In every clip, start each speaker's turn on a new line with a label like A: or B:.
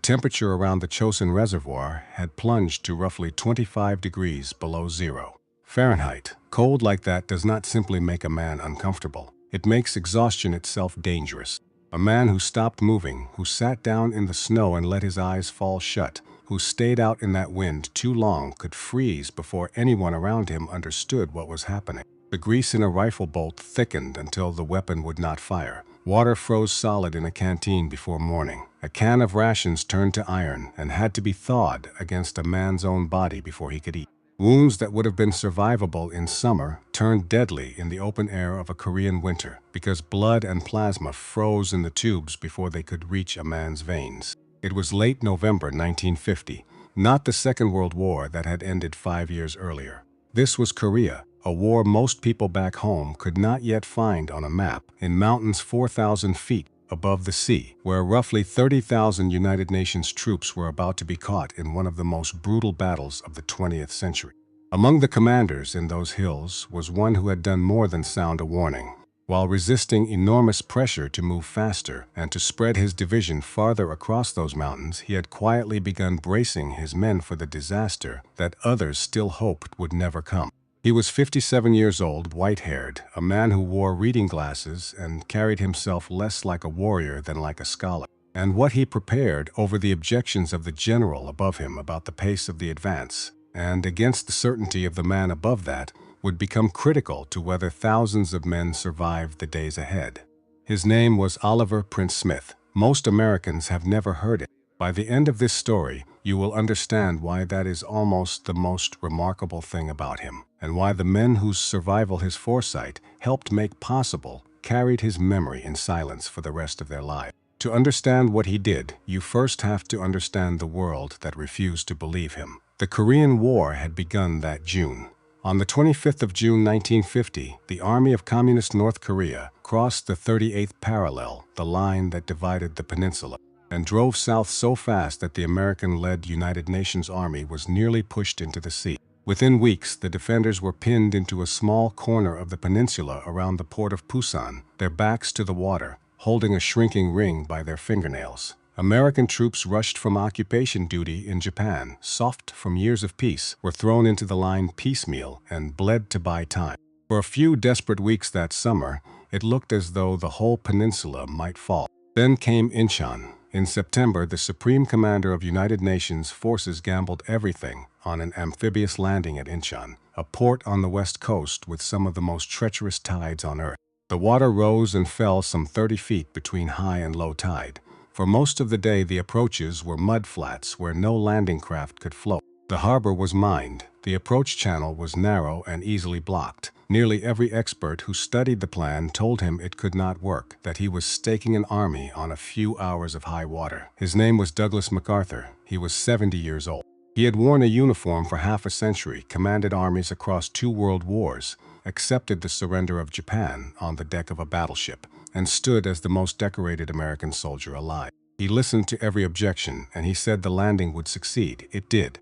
A: temperature around the Chosin reservoir had plunged to roughly 25 degrees below zero Fahrenheit. Cold like that does not simply make a man uncomfortable. It makes exhaustion itself dangerous. A man who stopped moving, who sat down in the snow and let his eyes fall shut, who stayed out in that wind too long could freeze before anyone around him understood what was happening. The grease in a rifle bolt thickened until the weapon would not fire. Water froze solid in a canteen before morning. A can of rations turned to iron and had to be thawed against a man's own body before he could eat. Wounds that would have been survivable in summer turned deadly in the open air of a Korean winter because blood and plasma froze in the tubes before they could reach a man's veins. It was late November 1950, not the Second World War that had ended 5 years earlier. This was Korea, a war most people back home could not yet find on a map, in mountains 4,000 feet above the sea, where roughly 30,000 United Nations troops were about to be caught in one of the most brutal battles of the 20th century. Among the commanders in those hills was one who had done more than sound a warning. While resisting enormous pressure to move faster and to spread his division farther across those mountains, he had quietly begun bracing his men for the disaster that others still hoped would never come. He was 57 years old, white-haired, a man who wore reading glasses and carried himself less like a warrior than like a scholar. And what he prepared over the objections of the general above him about the pace of the advance, and against the certainty of the man above that, would become critical to whether thousands of men survived the days ahead. His name was Oliver Prince Smith. Most Americans have never heard it. By the end of this story, you will understand why that is almost the most remarkable thing about him, and why the men whose survival his foresight helped make possible carried his memory in silence for the rest of their lives. To understand what he did, you first have to understand the world that refused to believe him. The Korean War had begun that June. On the 25th of June 1950, the Army of Communist North Korea crossed the 38th parallel, the line that divided the peninsula, and drove south so fast that the American-led United Nations Army was nearly pushed into the sea. Within weeks, the defenders were pinned into a small corner of the peninsula around the port of Pusan, their backs to the water, holding a shrinking ring by their fingernails. American troops rushed from occupation duty in Japan, soft from years of peace, were thrown into the line piecemeal and bled to buy time. For a few desperate weeks that summer, it looked as though the whole peninsula might fall. Then came Incheon. In September, the Supreme Commander of United Nations forces gambled everything on an amphibious landing at Incheon, a port on the west coast with some of the most treacherous tides on Earth. The water rose and fell some 30 feet between high and low tide. For most of the day, the approaches were mud flats where no landing craft could float. The harbor was mined. The approach channel was narrow and easily blocked. Nearly every expert who studied the plan told him it could not work, that he was staking an army on a few hours of high water. His name was Douglas MacArthur. He was 70 years old. He had worn a uniform for half a century, commanded armies across 2 world wars, accepted the surrender of Japan on the deck of a battleship, and stood as the most decorated American soldier alive. He listened to every objection, and he said the landing would succeed. It did.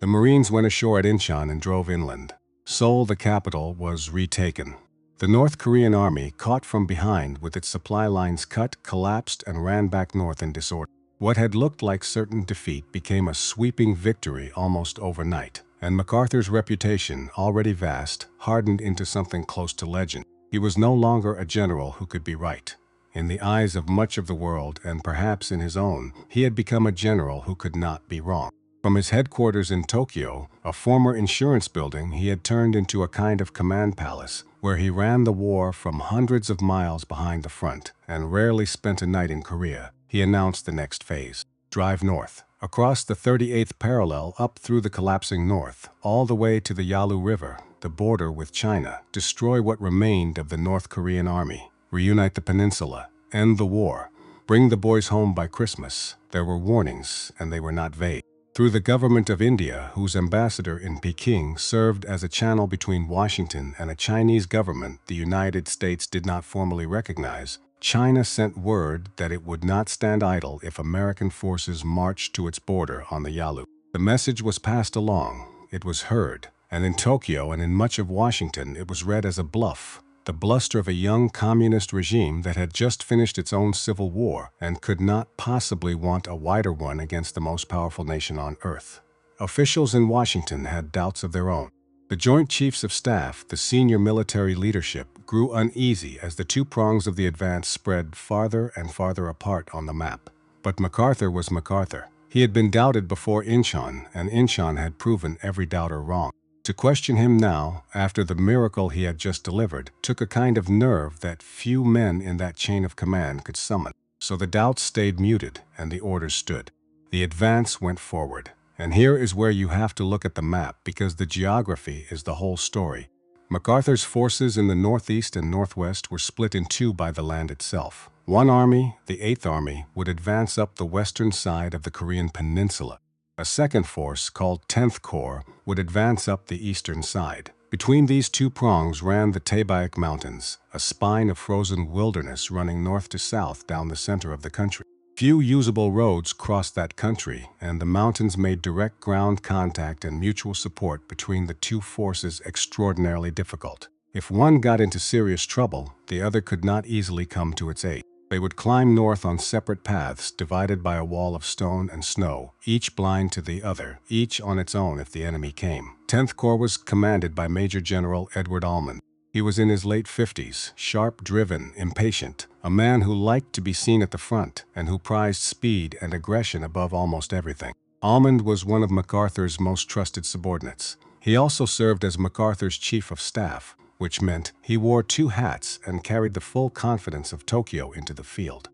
A: The Marines went ashore at Incheon and drove inland. Seoul, the capital, was retaken. The North Korean army, caught from behind with its supply lines cut, collapsed and ran back north in disorder. What had looked like certain defeat became a sweeping victory almost overnight, and MacArthur's reputation, already vast, hardened into something close to legend. He was no longer a general who could be right. In the eyes of much of the world, and perhaps in his own, he had become a general who could not be wrong. From his headquarters in Tokyo, a former insurance building, he had turned into a kind of command palace, where he ran the war from hundreds of miles behind the front, and rarely spent a night in Korea. He announced the next phase. Drive north, across the 38th parallel up through the collapsing north, all the way to the Yalu River, the border with China, destroy what remained of the North Korean army, reunite the peninsula, end the war, bring the boys home by Christmas. There were warnings, and they were not vague. Through the government of India, whose ambassador in Peking served as a channel between Washington and a Chinese government the United States did not formally recognize, China sent word that it would not stand idle if American forces marched to its border on the Yalu. The message was passed along, it was heard, and in Tokyo and in much of Washington it was read as a bluff, the bluster of a young communist regime that had just finished its own civil war and could not possibly want a wider one against the most powerful nation on earth. Officials in Washington had doubts of their own. The Joint Chiefs of Staff, the senior military leadership, grew uneasy as the two prongs of the advance spread farther and farther apart on the map. But MacArthur was MacArthur. He had been doubted before Inchon, and Inchon had proven every doubter wrong. To question him now, after the miracle he had just delivered, took a kind of nerve that few men in that chain of command could summon. So the doubts stayed muted, and the orders stood. The advance went forward. And here is where you have to look at the map, because the geography is the whole story. MacArthur's forces in the northeast and northwest were split in two by the land itself. One army, the 8th Army, would advance up the western side of the Korean peninsula. A second force, called 10th Corps, would advance up the eastern side. Between these two prongs ran the Taebaek Mountains, a spine of frozen wilderness running north to south down the center of the country. Few usable roads crossed that country, and the mountains made direct ground contact and mutual support between the two forces extraordinarily difficult. If one got into serious trouble, the other could not easily come to its aid. They would climb north on separate paths divided by a wall of stone and snow, each blind to the other, each on its own if the enemy came. 10th Corps was commanded by Major General Edward Almond. He was in his late 50s, sharp-driven, impatient, a man who liked to be seen at the front and who prized speed and aggression above almost everything. Almond was one of MacArthur's most trusted subordinates. He also served as MacArthur's chief of staff, which meant he wore two hats and carried the full confidence of Tokyo into the field.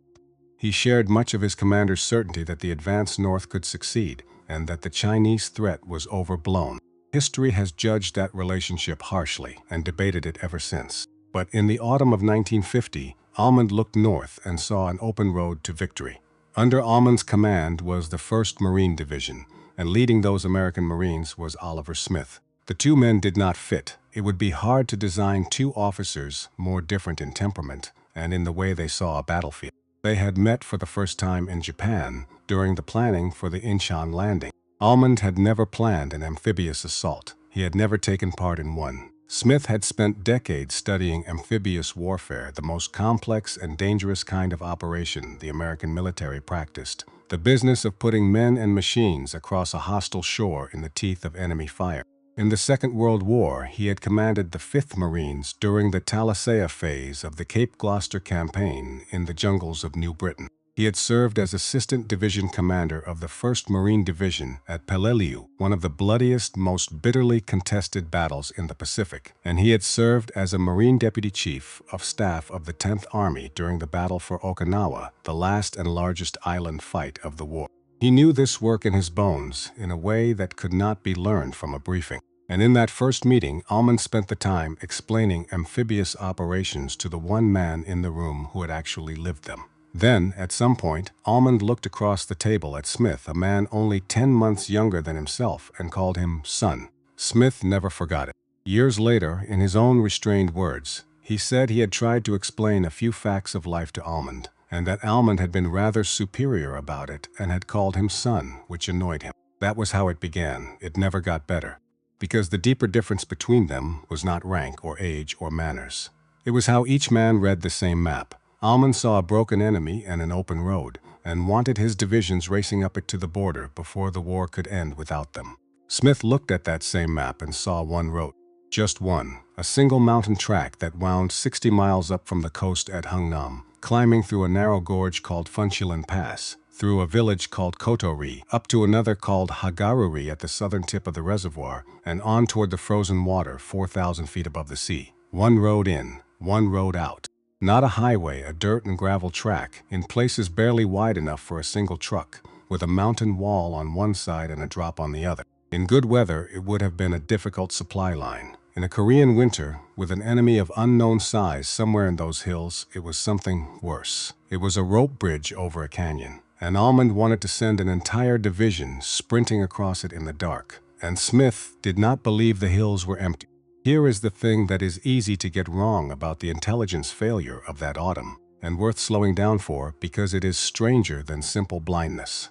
A: He shared much of his commander's certainty that the advance north could succeed and that the Chinese threat was overblown. History has judged that relationship harshly and debated it ever since. But in the autumn of 1950, Almond looked north and saw an open road to victory. Under Almond's command was the 1st Marine Division, and leading those American Marines was Oliver Smith. The two men did not fit. It would be hard to design two officers more different in temperament and in the way they saw a battlefield. They had met for the first time in Japan during the planning for the Incheon landing. Almond had never planned an amphibious assault. He had never taken part in one. Smith had spent decades studying amphibious warfare, the most complex and dangerous kind of operation the American military practiced, the business of putting men and machines across a hostile shore in the teeth of enemy fire. In the Second World War, he had commanded the 5th Marines during the Talisea phase of the Cape Gloucester campaign in the jungles of New Britain. He had served as Assistant Division Commander of the 1st Marine Division at Peleliu, one of the bloodiest, most bitterly contested battles in the Pacific, and he had served as a Marine Deputy Chief of Staff of the 10th Army during the battle for Okinawa, the last and largest island fight of the war. He knew this work in his bones in a way that could not be learned from a briefing. And in that first meeting, Almond spent the time explaining amphibious operations to the one man in the room who had actually lived them. Then, at some point, Almond looked across the table at Smith, a man only 10 months younger than himself, and called him son. Smith never forgot it. Years later, in his own restrained words, he said he had tried to explain a few facts of life to Almond, and that Almond had been rather superior about it and had called him son, which annoyed him. That was how it began. It never got better, because the deeper difference between them was not rank or age or manners. It was how each man read the same map. Almond saw a broken enemy and an open road, and wanted his divisions racing up it to the border before the war could end without them. Smith looked at that same map and saw one road. Just one, a single mountain track that wound 60 miles up from the coast at Hungnam, climbing through a narrow gorge called Funchilin Pass, through a village called Kotori, up to another called Hagaruri at the southern tip of the reservoir, and on toward the frozen water 4,000 feet above the sea. One road in, one road out. Not a highway, a dirt and gravel track, in places barely wide enough for a single truck, with a mountain wall on one side and a drop on the other. In good weather, it would have been a difficult supply line. In a Korean winter, with an enemy of unknown size somewhere in those hills, it was something worse. It was a rope bridge over a canyon, and Almond wanted to send an entire division sprinting across it in the dark, and Smith did not believe the hills were empty. Here is the thing that is easy to get wrong about the intelligence failure of that autumn, and worth slowing down for because it is stranger than simple blindness.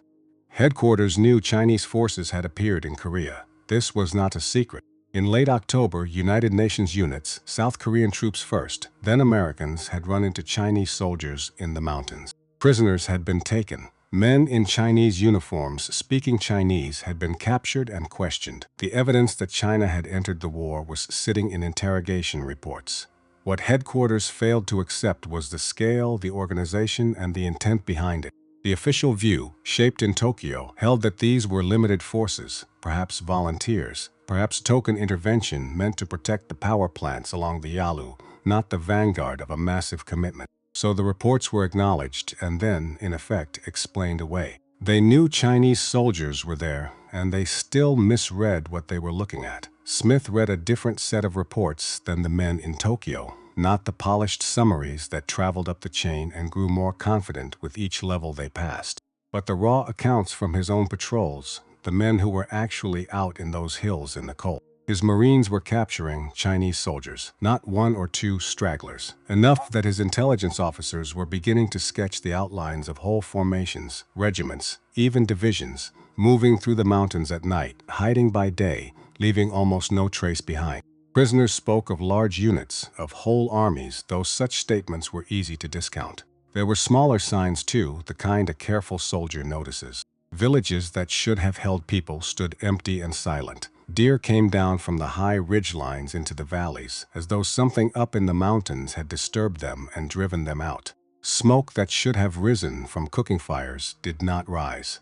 A: Headquarters knew Chinese forces had appeared in Korea. This was not a secret. In late October, United Nations units, South Korean troops first, then Americans, had run into Chinese soldiers in the mountains. Prisoners had been taken. Men in Chinese uniforms speaking Chinese had been captured and questioned. The evidence that China had entered the war was sitting in interrogation reports. What headquarters failed to accept was the scale, the organization, and the intent behind it. The official view, shaped in Tokyo, held that these were limited forces, perhaps volunteers, perhaps token intervention meant to protect the power plants along the Yalu, not the vanguard of a massive commitment. So the reports were acknowledged and then, in effect, explained away. They knew Chinese soldiers were there, and they still misread what they were looking at. Smith read a different set of reports than the men in Tokyo, not the polished summaries that traveled up the chain and grew more confident with each level they passed, but the raw accounts from his own patrols, the men who were actually out in those hills in the cold. His Marines were capturing Chinese soldiers, not one or two stragglers, enough that his intelligence officers were beginning to sketch the outlines of whole formations, regiments, even divisions, moving through the mountains at night, hiding by day, leaving almost no trace behind. Prisoners spoke of large units, of whole armies, though such statements were easy to discount. There were smaller signs too, the kind a careful soldier notices. Villages that should have held people stood empty and silent. Deer came down from the high ridge lines into the valleys, as though something up in the mountains had disturbed them and driven them out. Smoke that should have risen from cooking fires did not rise.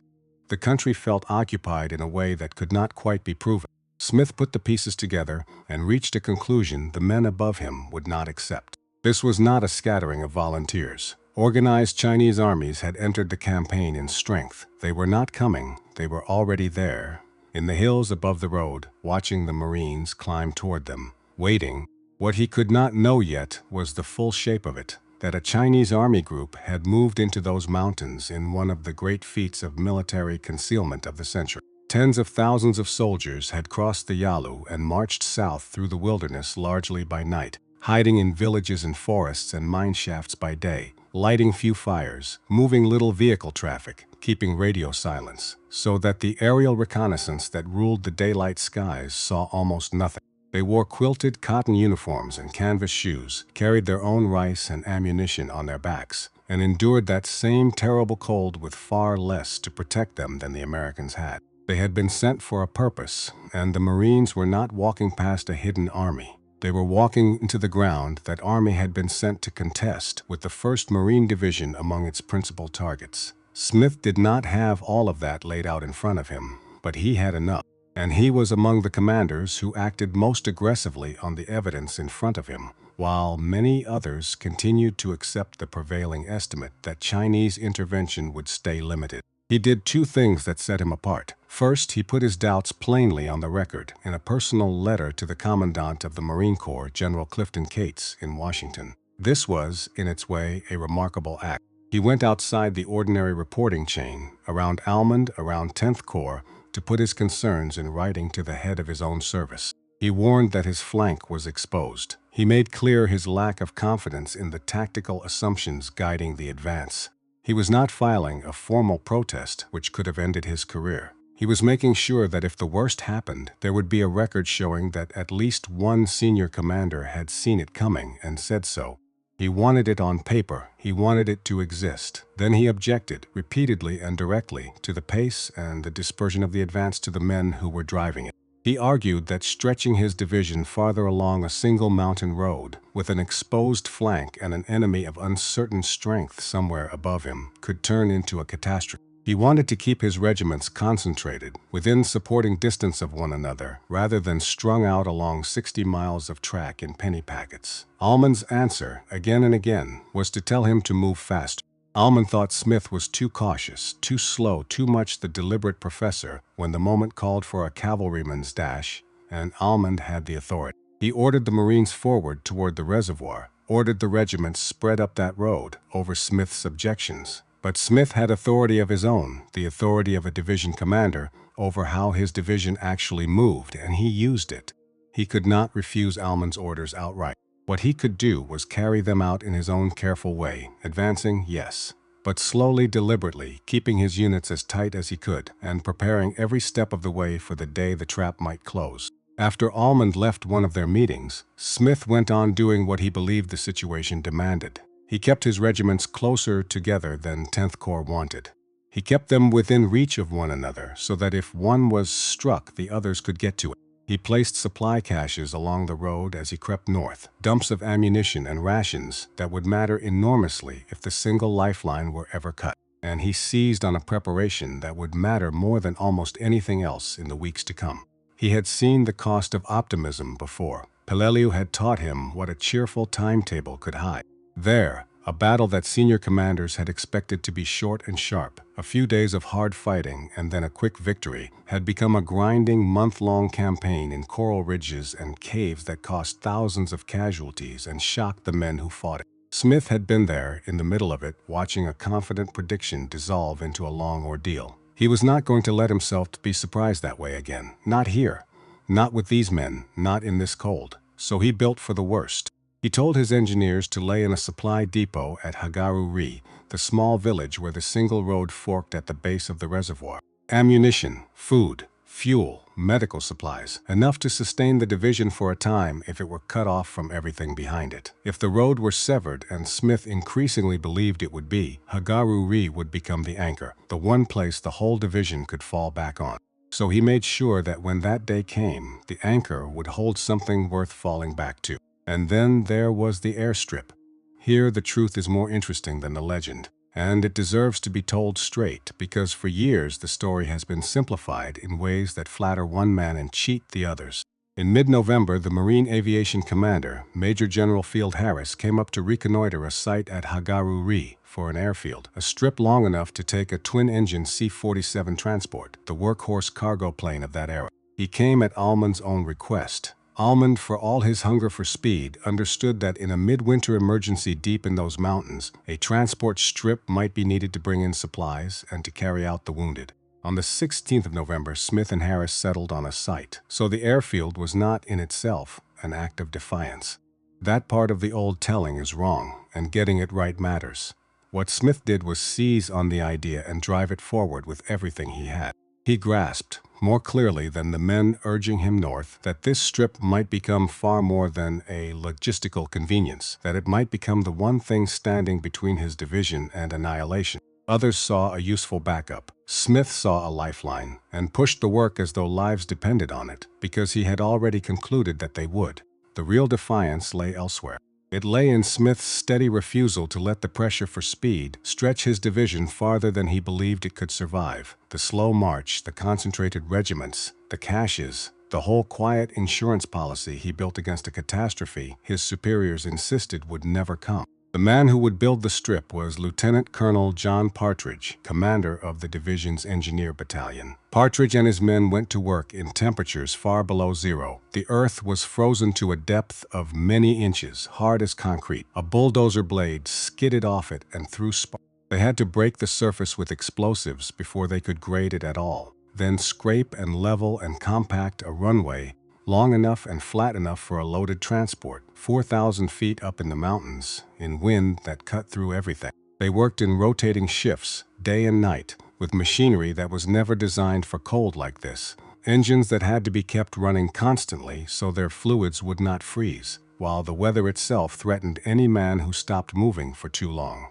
A: The country felt occupied in a way that could not quite be proven. Smith put the pieces together and reached a conclusion the men above him would not accept. This was not a scattering of volunteers. Organized Chinese armies had entered the campaign in strength. They were not coming, they were already there, in the hills above the road, watching the Marines climb toward them, waiting. What he could not know yet was the full shape of it, that a Chinese army group had moved into those mountains in one of the great feats of military concealment of the century. Tens of thousands of soldiers had crossed the Yalu and marched south through the wilderness largely by night, hiding in villages and forests and mine shafts by day, lighting few fires, moving little vehicle traffic, keeping radio silence, so that the aerial reconnaissance that ruled the daylight skies saw almost nothing. They wore quilted cotton uniforms and canvas shoes, carried their own rice and ammunition on their backs, and endured that same terrible cold with far less to protect them than the Americans had. They had been sent for a purpose, and the Marines were not walking past a hidden army. They were walking into the ground that army had been sent to contest, with the 1st Marine Division among its principal targets. Smith did not have all of that laid out in front of him, but he had enough, and he was among the commanders who acted most aggressively on the evidence in front of him, while many others continued to accept the prevailing estimate that Chinese intervention would stay limited. He did two things that set him apart. First, he put his doubts plainly on the record in a personal letter to the Commandant of the Marine Corps, General Clifton Cates, in Washington. This was, in its way, a remarkable act. He went outside the ordinary reporting chain, around Almond, around 10th Corps, to put his concerns in writing to the head of his own service. He warned that his flank was exposed. He made clear his lack of confidence in the tactical assumptions guiding the advance. He was not filing a formal protest which could have ended his career. He was making sure that if the worst happened, there would be a record showing that at least one senior commander had seen it coming and said so. He wanted it on paper. He wanted it to exist. Then he objected, repeatedly and directly, to the pace and the dispersion of the advance to the men who were driving it. He argued that stretching his division farther along a single mountain road, with an exposed flank and an enemy of uncertain strength somewhere above him, could turn into a catastrophe. He wanted to keep his regiments concentrated, within supporting distance of one another, rather than strung out along 60 miles of track in penny packets. Almond's answer, again and again, was to tell him to move faster. Almond thought Smith was too cautious, too slow, too much the deliberate professor when the moment called for a cavalryman's dash, and Almond had the authority. He ordered the Marines forward toward the reservoir, ordered the regiments spread up that road, over Smith's objections. But Smith had authority of his own, the authority of a division commander, over how his division actually moved, and he used it. He could not refuse Almond's orders outright. What he could do was carry them out in his own careful way, advancing, yes, but slowly, deliberately, keeping his units as tight as he could, and preparing every step of the way for the day the trap might close. After Almond left one of their meetings, Smith went on doing what he believed the situation demanded. He kept his regiments closer together than 10th Corps wanted. He kept them within reach of one another so that if one was struck, the others could get to it. He placed supply caches along the road as he crept north, dumps of ammunition and rations that would matter enormously if the single lifeline were ever cut. And he seized on a preparation that would matter more than almost anything else in the weeks to come. He had seen the cost of optimism before. Peleliu had taught him what a cheerful timetable could hide. There, a battle that senior commanders had expected to be short and sharp, a few days of hard fighting and then a quick victory, had become a grinding month-long campaign in coral ridges and caves that cost thousands of casualties and shocked the men who fought it. Smith had been there in the middle of it, watching a confident prediction dissolve into a long ordeal. He was not going to let himself be surprised that way again. Not here. Not with these men. Not in this cold. So he built for the worst. He told his engineers to lay in a supply depot at Hagaru-ri, the small village where the single road forked at the base of the reservoir. Ammunition, food, fuel, medical supplies, enough to sustain the division for a time if it were cut off from everything behind it. If the road were severed, and Smith increasingly believed it would be, Hagaru-ri would become the anchor, the one place the whole division could fall back on. So he made sure that when that day came, the anchor would hold something worth falling back to. And then there was the airstrip. Here the truth is more interesting than the legend. And it deserves to be told straight, because for years the story has been simplified in ways that flatter one man and cheat the others. In mid-November, the Marine Aviation Commander, Major General Field Harris, came up to reconnoiter a site at Hagaru-ri for an airfield, a strip long enough to take a twin-engine C-47 transport, the workhorse cargo plane of that era. He came at Almond's own request. Almond, for all his hunger for speed, understood that in a midwinter emergency deep in those mountains, a transport strip might be needed to bring in supplies and to carry out the wounded. On the 16th of November, Smith and Harris settled on a site, so the airfield was not in itself an act of defiance. That part of the old telling is wrong, and getting it right matters. What Smith did was seize on the idea and drive it forward with everything he had. He grasped, more clearly than the men urging him north, that this strip might become far more than a logistical convenience, that it might become the one thing standing between his division and annihilation. Others saw a useful backup. Smith saw a lifeline, and pushed the work as though lives depended on it, because he had already concluded that they would. The real defiance lay elsewhere. It lay in Smith's steady refusal to let the pressure for speed stretch his division farther than he believed it could survive. The slow march, the concentrated regiments, the caches, the whole quiet insurance policy he built against a catastrophe his superiors insisted would never come. The man who would build the strip was Lieutenant Colonel John Partridge, commander of the division's engineer battalion. Partridge and his men went to work in temperatures far below zero. The earth was frozen to a depth of many inches, hard as concrete. A bulldozer blade skidded off it and threw sparks. They had to break the surface with explosives before they could grade it at all, then scrape and level and compact a runway long enough and flat enough for a loaded transport, 4,000 feet up in the mountains, in wind that cut through everything. They worked in rotating shifts, day and night, with machinery that was never designed for cold like this, engines that had to be kept running constantly so their fluids would not freeze, while the weather itself threatened any man who stopped moving for too long.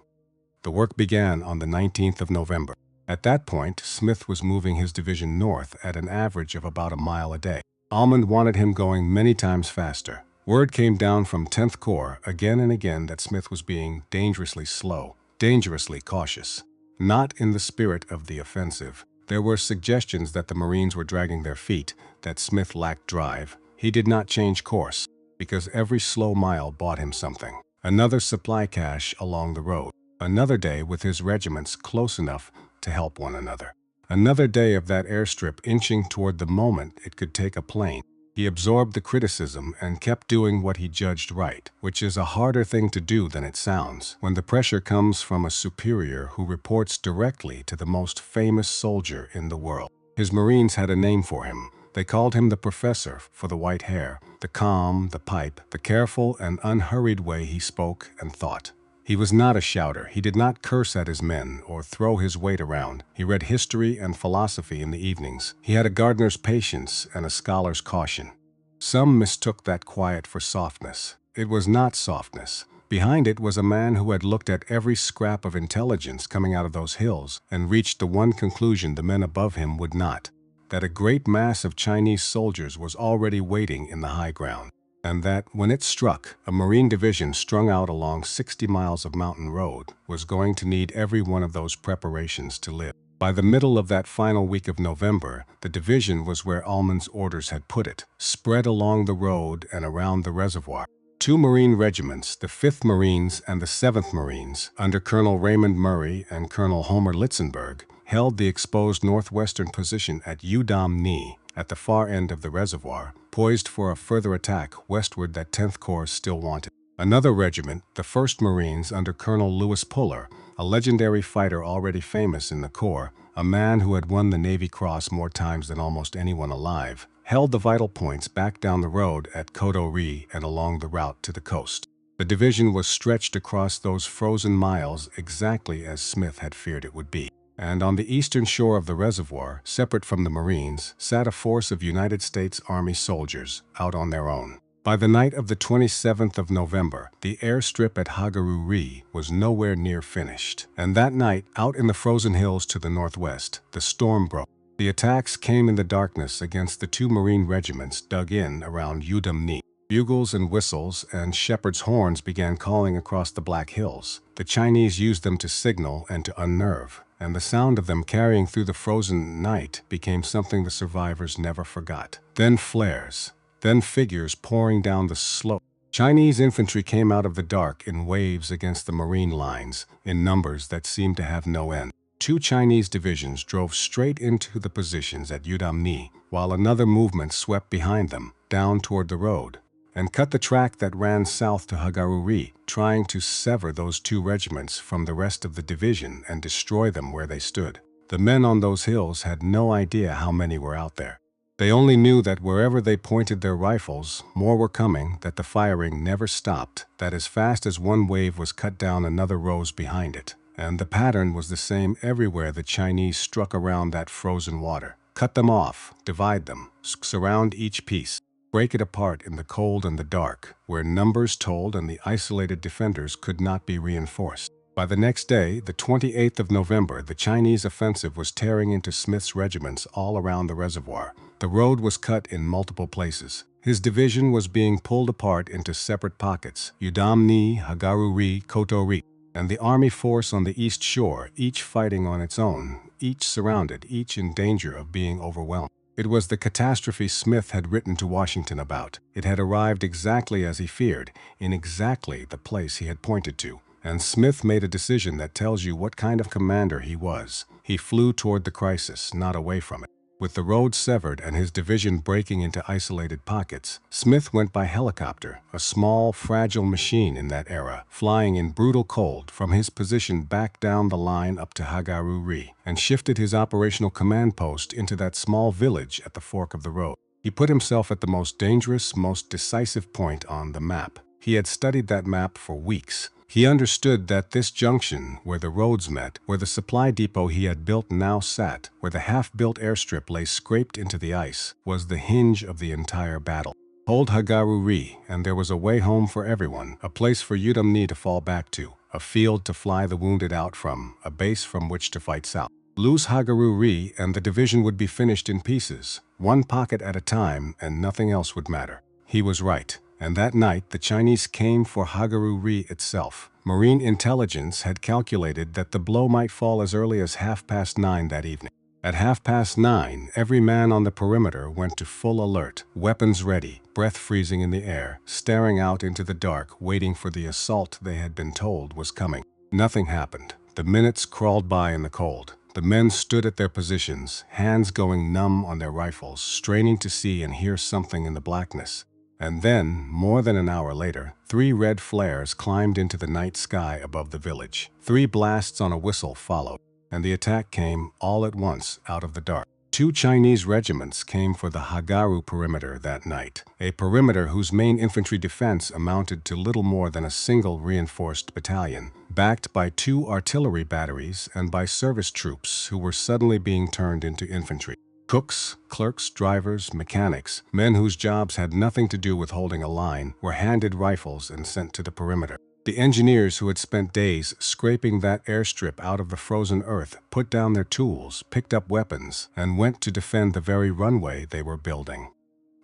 A: The work began on the 19th of November. At that point, Smith was moving his division north at an average of about a mile a day. Almond wanted him going many times faster. Word came down from 10th Corps again and again that Smith was being dangerously slow, dangerously cautious. Not in the spirit of the offensive. There were suggestions that the Marines were dragging their feet, that Smith lacked drive. He did not change course, because every slow mile bought him something. Another supply cache along the road. Another day with his regiments close enough to help one another. Another day of that airstrip inching toward the moment it could take a plane. He absorbed the criticism and kept doing what he judged right, which is a harder thing to do than it sounds when the pressure comes from a superior who reports directly to the most famous soldier in the world. His Marines had a name for him. They called him the Professor for the white hair, the calm, the pipe, the careful and unhurried way he spoke and thought. He was not a shouter. He did not curse at his men or throw his weight around. He read history and philosophy in the evenings. He had a gardener's patience and a scholar's caution. Some mistook that quiet for softness. It was not softness. Behind it was a man who had looked at every scrap of intelligence coming out of those hills and reached the one conclusion the men above him would not: that a great mass of Chinese soldiers was already waiting in the high ground, and that, when it struck, a Marine division strung out along 60 miles of mountain road was going to need every one of those preparations to live. By the middle of that final week of November, the division was where Ullman's orders had put it, spread along the road and around the reservoir. Two Marine regiments, the 5th Marines and the 7th Marines, under Colonel Raymond Murray and Colonel Homer Litzenberg, held the exposed northwestern position at Udam Ni, at the far end of the reservoir, poised for a further attack westward that 10th Corps still wanted. Another regiment, the 1st Marines under Colonel Lewis Puller, a legendary fighter already famous in the Corps, a man who had won the Navy Cross more times than almost anyone alive, held the vital points back down the road at Koto-ri and along the route to the coast. The division was stretched across those frozen miles exactly as Smith had feared it would be. And on the eastern shore of the reservoir, separate from the Marines, sat a force of United States Army soldiers, out on their own. By the night of the 27th of November, the airstrip at Hagaru-ri was nowhere near finished. And that night, out in the frozen hills to the northwest, the storm broke. The attacks came in the darkness against the two Marine regiments dug in around Udam Ni. Bugles and whistles and shepherd's horns began calling across the Black Hills. The Chinese used them to signal and to unnerve, and the sound of them carrying through the frozen night became something the survivors never forgot. Then flares, then figures pouring down the slope. Chinese infantry came out of the dark in waves against the Marine lines, in numbers that seemed to have no end. Two Chinese divisions drove straight into the positions at Udam Ni, while another movement swept behind them, down toward the road, and cut the track that ran south to Hagaru-ri, trying to sever those two regiments from the rest of the division and destroy them where they stood. The men on those hills had no idea how many were out there. They only knew that wherever they pointed their rifles, more were coming, that the firing never stopped, that as fast as one wave was cut down, another rose behind it. And the pattern was the same everywhere the Chinese struck around that frozen water. Cut them off, divide them, surround each piece, break it apart in the cold and the dark, where numbers told and the isolated defenders could not be reinforced. By the next day, the 28th of November, the Chinese offensive was tearing into Smith's regiments all around the reservoir. The road was cut in multiple places. His division was being pulled apart into separate pockets, Udam Ni, Hagaru-ri, Koto-ri, and the army force on the east shore, each fighting on its own, each surrounded, each in danger of being overwhelmed. It was the catastrophe Smith had written to Washington about. It had arrived exactly as he feared, in exactly the place he had pointed to. And Smith made a decision that tells you what kind of commander he was. He flew toward the crisis, not away from it. With the road severed and his division breaking into isolated pockets, Smith went by helicopter, a small, fragile machine in that era, flying in brutal cold from his position back down the line up to Hagaru-ri, and shifted his operational command post into that small village at the fork of the road. He put himself at the most dangerous, most decisive point on the map. He had studied that map for weeks. He understood that this junction, where the roads met, where the supply depot he had built now sat, where the half-built airstrip lay scraped into the ice, was the hinge of the entire battle. Hold Hagaru-ri, and there was a way home for everyone, a place for Udam Ni to fall back to, a field to fly the wounded out from, a base from which to fight south. Lose Hagaru-ri, and the division would be finished in pieces, one pocket at a time, and nothing else would matter. He was right. And that night, the Chinese came for Hagaru-ri itself. Marine intelligence had calculated that the blow might fall as early as 9:30 that evening. At 9:30, every man on the perimeter went to full alert, weapons ready, breath freezing in the air, staring out into the dark, waiting for the assault they had been told was coming. Nothing happened. The minutes crawled by in the cold. The men stood at their positions, hands going numb on their rifles, straining to see and hear something in the blackness. And then, more than an hour later, 3 red flares climbed into the night sky above the village. 3 blasts on a whistle followed, and the attack came all at once out of the dark. 2 Chinese regiments came for the Hagaru perimeter that night, a perimeter whose main infantry defense amounted to little more than a single reinforced battalion, backed by 2 artillery batteries and by service troops who were suddenly being turned into infantry. Cooks, clerks, drivers, mechanics, men whose jobs had nothing to do with holding a line, were handed rifles and sent to the perimeter. The engineers who had spent days scraping that airstrip out of the frozen earth put down their tools, picked up weapons, and went to defend the very runway they were building.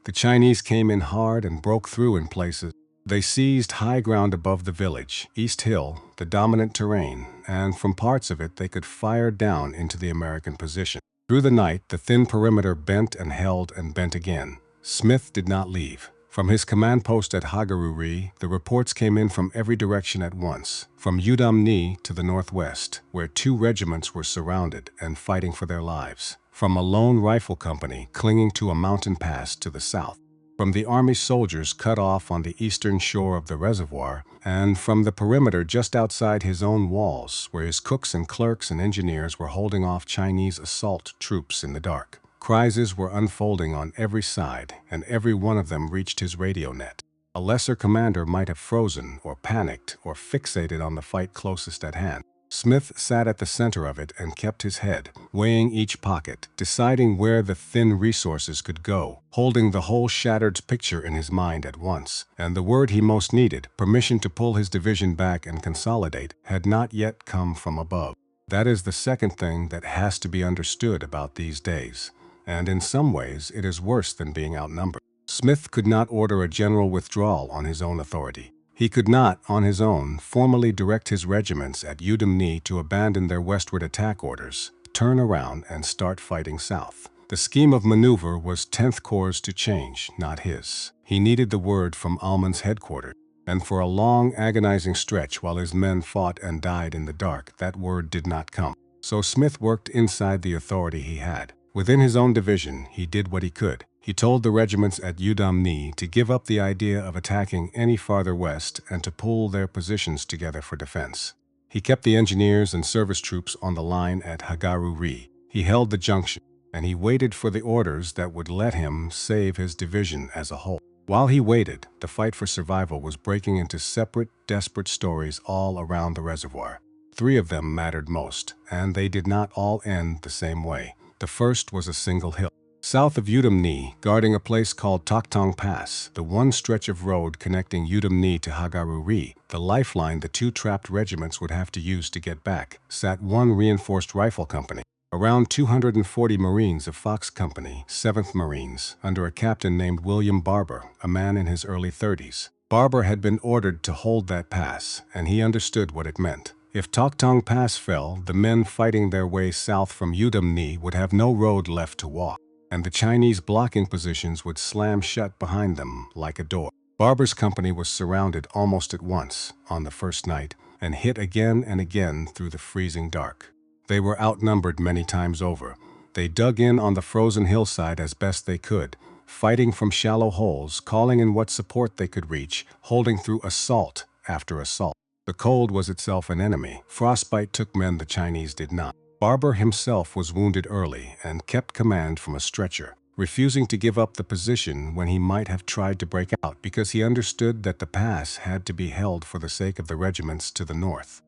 A: The Chinese came in hard and broke through in places. They seized high ground above the village, East Hill, the dominant terrain, and from parts of it they could fire down into the American position. Through the night, the thin perimeter bent and held and bent again. Smith did not leave. From his command post at Hagaruri, the reports came in from every direction at once, from Udam-ni to the northwest, where 2 regiments were surrounded and fighting for their lives, from a lone rifle company clinging to a mountain pass to the south, from the army soldiers cut off on the eastern shore of the reservoir, and from the perimeter just outside his own walls, where his cooks and clerks and engineers were holding off Chinese assault troops in the dark. Crises were unfolding on every side, and every one of them reached his radio net. A lesser commander might have frozen or panicked or fixated on the fight closest at hand. Smith sat at the center of it and kept his head, weighing each pocket, deciding where the thin resources could go, holding the whole shattered picture in his mind at once. And the word he most needed, permission to pull his division back and consolidate, had not yet come from above. That is the second thing that has to be understood about these days. And in some ways it is worse than being outnumbered. Smith could not order a general withdrawal on his own authority. He could not, on his own, formally direct his regiments at Udam-ni to abandon their westward attack orders, turn around, and start fighting south. The scheme of maneuver was 10th Corps' to change, not his. He needed the word from Alman's headquarters, and for a long, agonizing stretch while his men fought and died in the dark, that word did not come. So Smith worked inside the authority he had. Within his own division, he did what he could. He told the regiments at Udam-ni to give up the idea of attacking any farther west and to pull their positions together for defense. He kept the engineers and service troops on the line at Hagaruri. He held the junction, and he waited for the orders that would let him save his division as a whole. While he waited, the fight for survival was breaking into separate, desperate stories all around the reservoir. 3 of them mattered most, and they did not all end the same way. The first was a single hill. South of Udam-ni, guarding a place called Toktong Pass, the one stretch of road connecting Udam-ni to Hagaruri, the lifeline the 2 trapped regiments would have to use to get back, sat one reinforced rifle company. Around 240 Marines of Fox Company, 7th Marines, under a captain named William Barber, a man in his early 30s. Barber had been ordered to hold that pass, and he understood what it meant. If Toktong Pass fell, the men fighting their way south from Udam-ni would have no road left to walk, and the Chinese blocking positions would slam shut behind them like a door. Barber's company was surrounded almost at once on the first night and hit again and again through the freezing dark. They were outnumbered many times over. They dug in on the frozen hillside as best they could, fighting from shallow holes, calling in what support they could reach, holding through assault after assault. The cold was itself an enemy. Frostbite took men the Chinese did not. Barber himself was wounded early and kept command from a stretcher, refusing to give up the position when he might have tried to break out because he understood that the pass had to be held for the sake of the regiments to the north.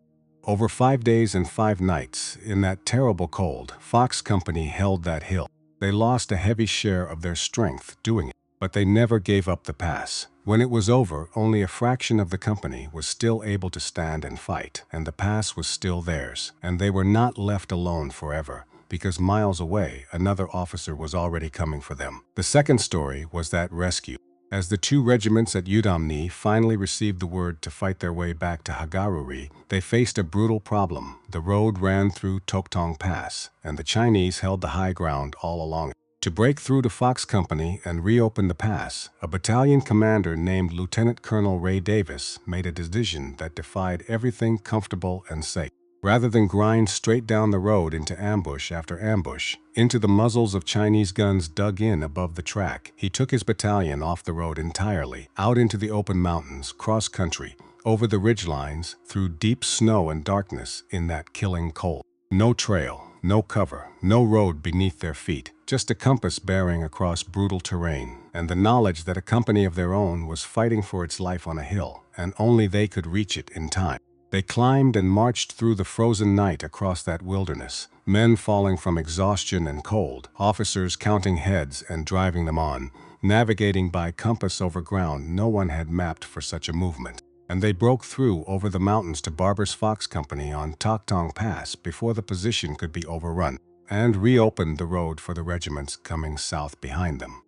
A: Over 5 days and 5 nights, in that terrible cold, Fox Company held that hill. They lost a heavy share of their strength doing it, but they never gave up the pass. When it was over, only a fraction of the company was still able to stand and fight, and the pass was still theirs, and they were not left alone forever, because miles away, another officer was already coming for them. The second story was that rescue. As the 2 regiments at Udam-ni finally received the word to fight their way back to Hagaruri, they faced a brutal problem. The road ran through Toktong Pass, and the Chinese held the high ground all along it. To break through to Fox Company and reopen the pass, a battalion commander named Lieutenant Colonel Ray Davis made a decision that defied everything comfortable and safe. Rather than grind straight down the road into ambush after ambush, into the muzzles of Chinese guns dug in above the track, he took his battalion off the road entirely, out into the open mountains, cross-country, over the ridgelines, through deep snow and darkness in that killing cold. No trail, no cover, no road beneath their feet, just a compass bearing across brutal terrain, and the knowledge that a company of their own was fighting for its life on a hill, and only they could reach it in time. They climbed and marched through the frozen night across that wilderness, men falling from exhaustion and cold, officers counting heads and driving them on, navigating by compass over ground no one had mapped for such a movement. And they broke through over the mountains to Barber's Fox Company on Toktong Pass before the position could be overrun, and reopened the road for the regiments coming south behind them.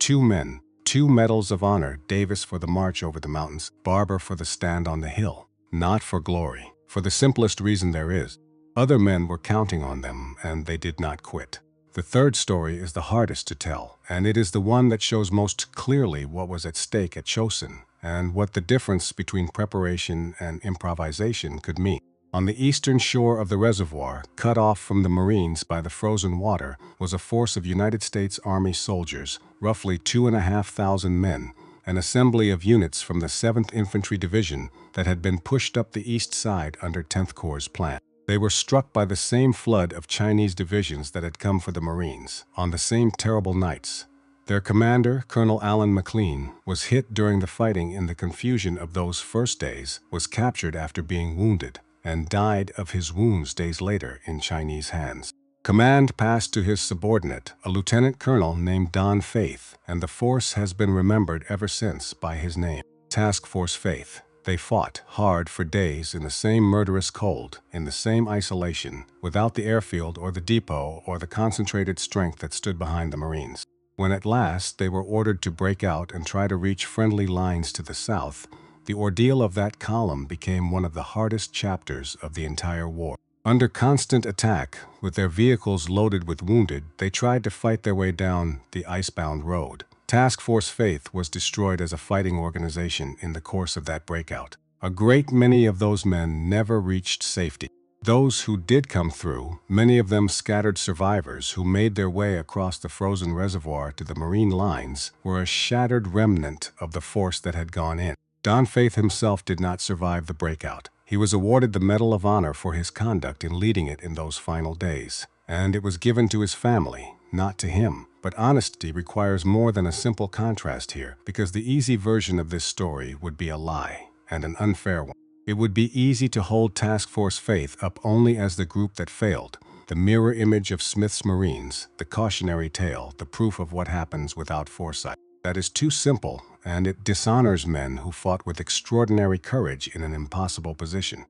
A: 2 men, 2 medals of honor, Davis for the march over the mountains, Barber for the stand on the hill. Not for glory, for the simplest reason there is. Other men were counting on them, and they did not quit. The third story is the hardest to tell, and it is the one that shows most clearly what was at stake at Chosin, and what the difference between preparation and improvisation could mean. On the eastern shore of the reservoir, cut off from the Marines by the frozen water, was a force of United States Army soldiers, roughly 2,500 men, an assembly of units from the 7th Infantry Division that had been pushed up the east side under 10th Corps' plan. They were struck by the same flood of Chinese divisions that had come for the Marines, on the same terrible nights. Their commander, Colonel Alan McLean, was hit during the fighting in the confusion of those first days, was captured after being wounded, and died of his wounds days later in Chinese hands. Command passed to his subordinate, a lieutenant colonel named Don Faith, and the force has been remembered ever since by his name, Task Force Faith. They fought hard for days in the same murderous cold, in the same isolation, without the airfield or the depot or the concentrated strength that stood behind the Marines. When at last they were ordered to break out and try to reach friendly lines to the south, the ordeal of that column became one of the hardest chapters of the entire war. Under constant attack, with their vehicles loaded with wounded, they tried to fight their way down the icebound road. Task Force Faith was destroyed as a fighting organization in the course of that breakout. A great many of those men never reached safety. Those who did come through, many of them scattered survivors who made their way across the frozen reservoir to the Marine lines, were a shattered remnant of the force that had gone in. Don Faith himself did not survive the breakout. He was awarded the Medal of Honor for his conduct in leading it in those final days, and it was given to his family, not to him. But honesty requires more than a simple contrast here, because the easy version of this story would be a lie, and an unfair one. It would be easy to hold Task Force Faith up only as the group that failed, the mirror image of Smith's Marines, the cautionary tale, the proof of what happens without foresight. That is too simple, and it dishonors men who fought with extraordinary courage in an impossible position.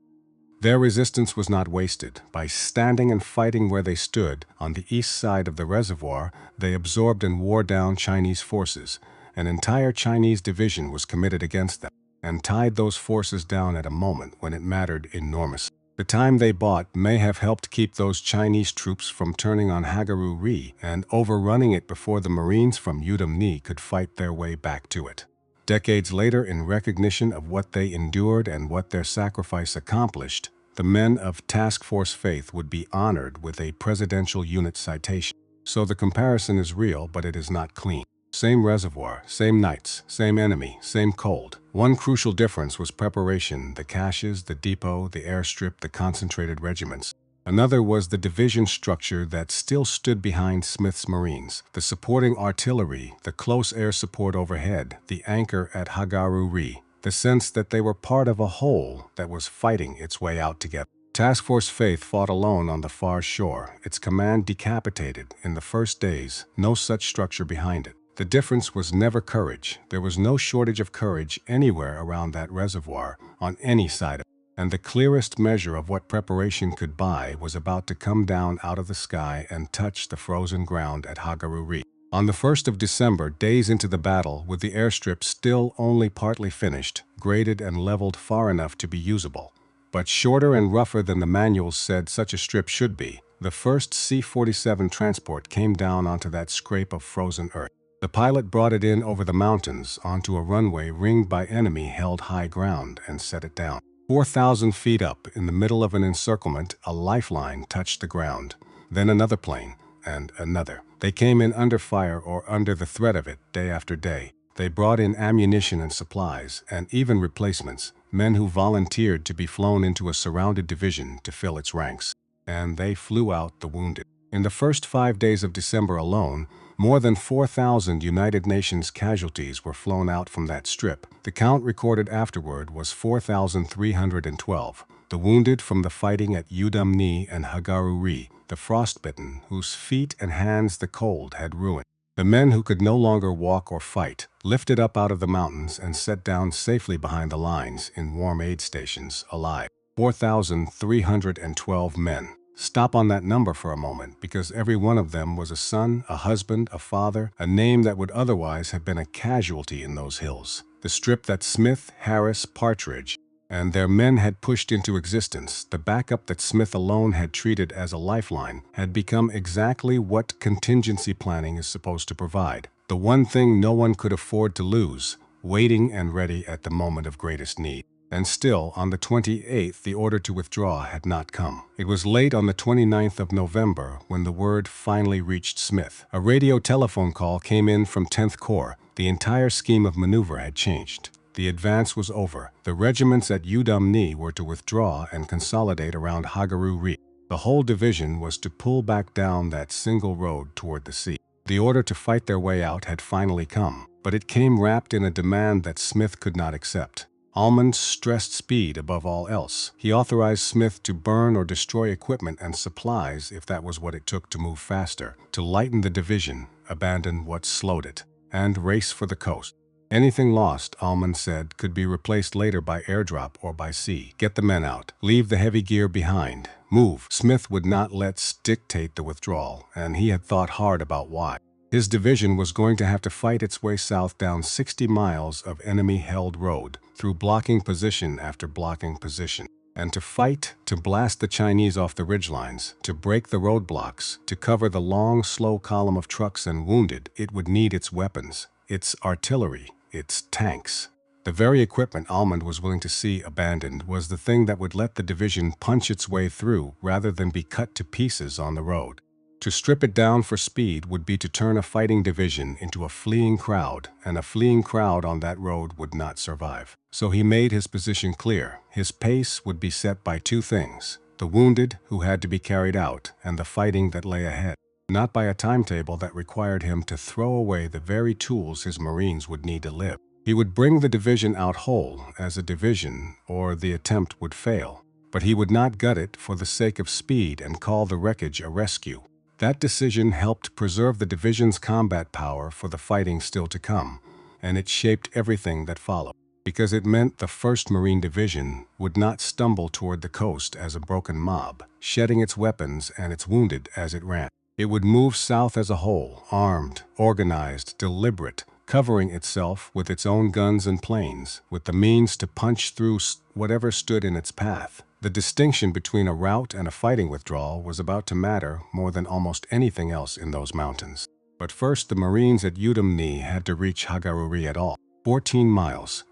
A: Their resistance was not wasted. By standing and fighting where they stood, on the east side of the reservoir, they absorbed and wore down Chinese forces. An entire Chinese division was committed against them, and tied those forces down at a moment when it mattered enormously. The time they bought may have helped keep those Chinese troops from turning on Hagaru-ri and overrunning it before the Marines from Udom-ni could fight their way back to it. Decades later, in recognition of what they endured and what their sacrifice accomplished, the men of Task Force Faith would be honored with a Presidential Unit citation. So the comparison is real, but it is not clean. Same reservoir, same nights, same enemy, same cold. One crucial difference was preparation, the caches, the depot, the airstrip, the concentrated regiments. Another was the division structure that still stood behind Smith's Marines, the supporting artillery, the close air support overhead, the anchor at Hagaru-ri, the sense that they were part of a whole that was fighting its way out together. Task Force Faith fought alone on the far shore, its command decapitated in the first days, no such structure behind it. The difference was never courage. There was no shortage of courage anywhere around that reservoir, on any side of it. And the clearest measure of what preparation could buy was about to come down out of the sky and touch the frozen ground at Hagaru-ri. On the 1st of December, days into the battle, with the airstrip still only partly finished, graded and leveled far enough to be usable, but shorter and rougher than the manuals said such a strip should be, the first C-47 transport came down onto that scrape of frozen earth. The pilot brought it in over the mountains onto a runway ringed by enemy-held high ground and set it down. 4,000 feet up, in the middle of an encirclement, a lifeline touched the ground. Then another plane, and another. They came in under fire or under the threat of it day after day. They brought in ammunition and supplies, and even replacements, men who volunteered to be flown into a surrounded division to fill its ranks. And they flew out the wounded. In the first 5 days of December alone, more than 4,000 United Nations casualties were flown out from that strip. The count recorded afterward was 4,312. the wounded from the fighting at Udumni and Hagaruri, the frostbitten, whose feet and hands the cold had ruined. The men who could no longer walk or fight, lifted up out of the mountains and set down safely behind the lines in warm aid stations, alive. 4,312 men. Stop on that number for a moment, because every one of them was a son, a husband, a father, a name that would otherwise have been a casualty in those hills. The strip that Smith, Harris, Partridge, and their men had pushed into existence, the backup that Smith alone had treated as a lifeline, had become exactly what contingency planning is supposed to provide. The one thing no one could afford to lose, waiting and ready at the moment of greatest need. And still, on the 28th, the order to withdraw had not come. It was late on the 29th of November when the word finally reached Smith. A radio telephone call came in from 10th Corps. The entire scheme of maneuver had changed. The advance was over. The regiments at Udumni were to withdraw and consolidate around Hagaruri. The whole division was to pull back down that single road toward the sea. The order to fight their way out had finally come, but it came wrapped in a demand that Smith could not accept. Almond stressed speed above all else. He authorized Smith to burn or destroy equipment and supplies if that was what it took to move faster, to lighten the division, abandon what slowed it, and race for the coast. Anything lost, Almond said, could be replaced later by airdrop or by sea. Get the men out. Leave the heavy gear behind. Move. Smith would not let dictate the withdrawal, and he had thought hard about why. His division was going to have to fight its way south down 60 miles of enemy-held road, through blocking position after blocking position, and to fight, to blast the Chinese off the ridgelines, to break the roadblocks, to cover the long, slow column of trucks and wounded. It would need its weapons, its artillery, its tanks. The very equipment Almond was willing to see abandoned was the thing that would let the division punch its way through rather than be cut to pieces on the road. To strip it down for speed would be to turn a fighting division into a fleeing crowd, and a fleeing crowd on that road would not survive. So he made his position clear. His pace would be set by two things: the wounded who had to be carried out, and the fighting that lay ahead. Not by a timetable that required him to throw away the very tools his Marines would need to live. He would bring the division out whole as a division, or the attempt would fail. But he would not gut it for the sake of speed and call the wreckage a rescue. That decision helped preserve the division's combat power for the fighting still to come, and it shaped everything that followed, because it meant the 1st Marine Division would not stumble toward the coast as a broken mob, shedding its weapons and its wounded as it ran. It would move south as a whole, armed, organized, deliberate, covering itself with its own guns and planes, with the means to punch through whatever stood in its path. The distinction between a rout and a fighting withdrawal was about to matter more than almost anything else in those mountains. But first, the Marines at Udumni had to reach Hagaruri at all. 14 miles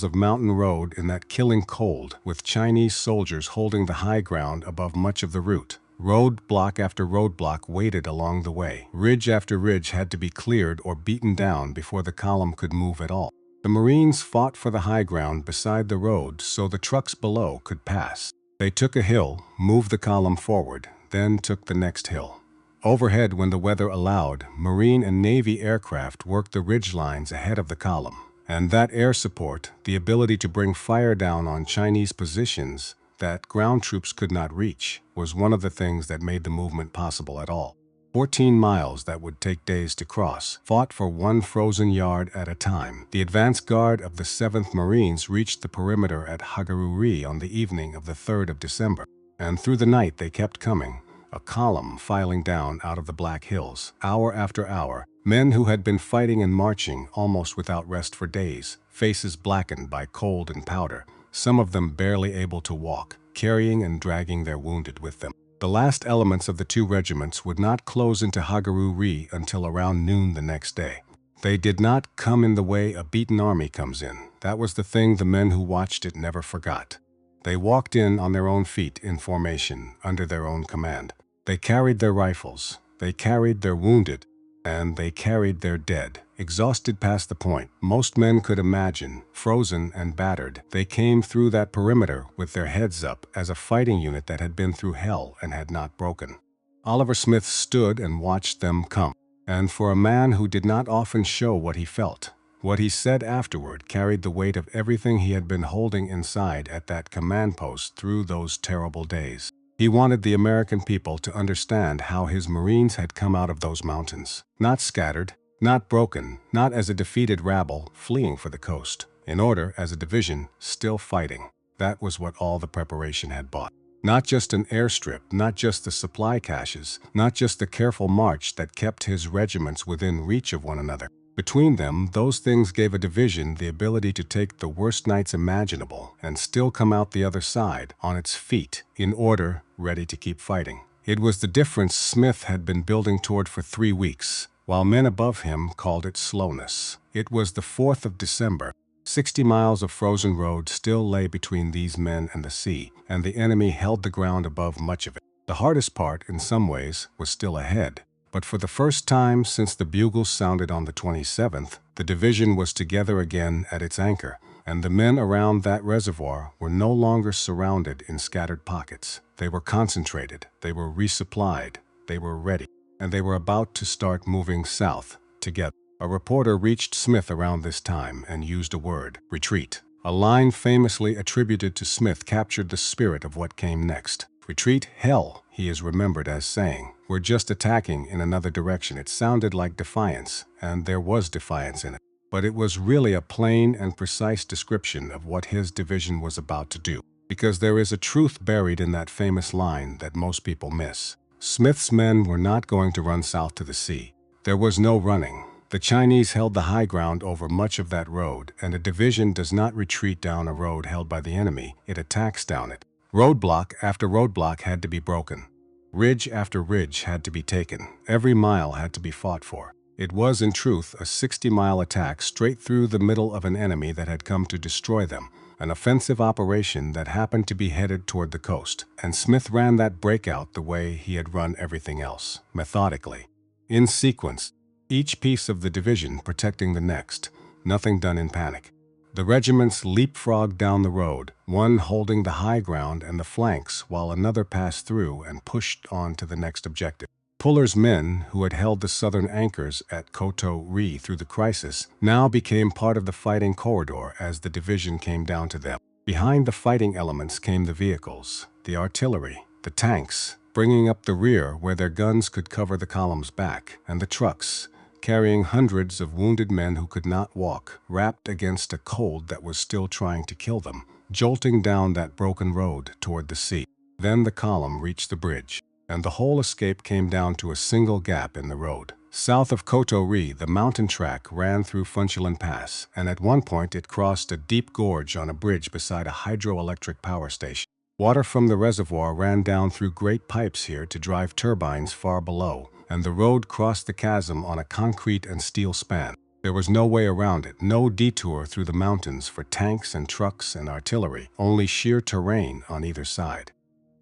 A: of mountain road in that killing cold, with Chinese soldiers holding the high ground above much of the route. Roadblock after roadblock waited along the way. Ridge after ridge had to be cleared or beaten down before the column could move at all. The Marines fought for the high ground beside the road so the trucks below could pass. They took a hill, moved the column forward, then took the next hill. Overhead, when the weather allowed, Marine and Navy aircraft worked the ridge lines ahead of the column. And that air support, the ability to bring fire down on Chinese positions that ground troops could not reach, was one of the things that made the movement possible at all. 14 miles that would take days to cross, fought for one frozen yard at a time. The advance guard of the 7th Marines reached the perimeter at Hagaruri on the evening of the 3rd of December, and through the night they kept coming, a column filing down out of the Black Hills, hour after hour, men who had been fighting and marching almost without rest for days, faces blackened by cold and powder, some of them barely able to walk, carrying and dragging their wounded with them. The last elements of the two regiments would not close into Hagaruri until around noon the next day. They did not come in the way a beaten army comes in. That was the thing the men who watched it never forgot. They walked in on their own feet in formation, under their own command. They carried their rifles, they carried their wounded, and they carried their dead. Exhausted past the point most men could imagine, frozen and battered, they came through that perimeter with their heads up as a fighting unit that had been through hell and had not broken. Oliver Smith stood and watched them come, and for a man who did not often show what he felt, What he said afterward carried the weight of everything he had been holding inside at that command post through those terrible days. He wanted the American people to understand how his Marines had come out of those mountains, not scattered, not broken, not as a defeated rabble fleeing for the coast, in order as a division still fighting. That was what all the preparation had bought. Not just an airstrip, not just the supply caches, not just the careful march that kept his regiments within reach of one another. Between them, those things gave a division the ability to take the worst nights imaginable and still come out the other side on its feet, in order, ready to keep fighting. It was the difference Smith had been building toward for 3 weeks, while men above him called it slowness. It was the 4th of December. 60 miles of frozen road still lay between these men and the sea, and the enemy held the ground above much of it. The hardest part, in some ways, was still ahead. But for the first time since the bugles sounded on the 27th, the division was together again at its anchor, and the men around that reservoir were no longer surrounded in scattered pockets. They were concentrated, they were resupplied, they were ready, and they were about to start moving south together. A reporter reached Smith around this time and used a word, retreat. A line famously attributed to Smith captured the spirit of what came next. Retreat, hell, he is remembered as saying. We're just attacking in another direction. It sounded like defiance, and there was defiance in it. But it was really a plain and precise description of what his division was about to do. Because there is a truth buried in that famous line that most people miss. Smith's men were not going to run south to the sea. There was no running. The Chinese held the high ground over much of that road, and a division does not retreat down a road held by the enemy, it attacks down it. Roadblock after roadblock had to be broken. Ridge after ridge had to be taken. Every mile had to be fought for. It was, in truth, a 60-mile attack straight through the middle of an enemy that had come to destroy them, an offensive operation that happened to be headed toward the coast, and Smith ran that breakout the way he had run everything else, methodically. In sequence, each piece of the division protecting the next, nothing done in panic. The regiments leapfrogged down the road, one holding the high ground and the flanks while another passed through and pushed on to the next objective. Puller's men, who had held the southern anchors at Koto Ri through the crisis, now became part of the fighting corridor as the division came down to them. Behind the fighting elements came the vehicles, the artillery, the tanks, bringing up the rear where their guns could cover the column's back, and the trucks, carrying hundreds of wounded men who could not walk, wrapped against a cold that was still trying to kill them, jolting down that broken road toward the sea. Then the column reached the bridge, and the whole escape came down to a single gap in the road. South of Koto Ri, the mountain track ran through Funchalen Pass, and at one point it crossed a deep gorge on a bridge beside a hydroelectric power station. Water from the reservoir ran down through great pipes here to drive turbines far below, and the road crossed the chasm on a concrete and steel span. There was no way around it, no detour through the mountains for tanks and trucks and artillery, only sheer terrain on either side.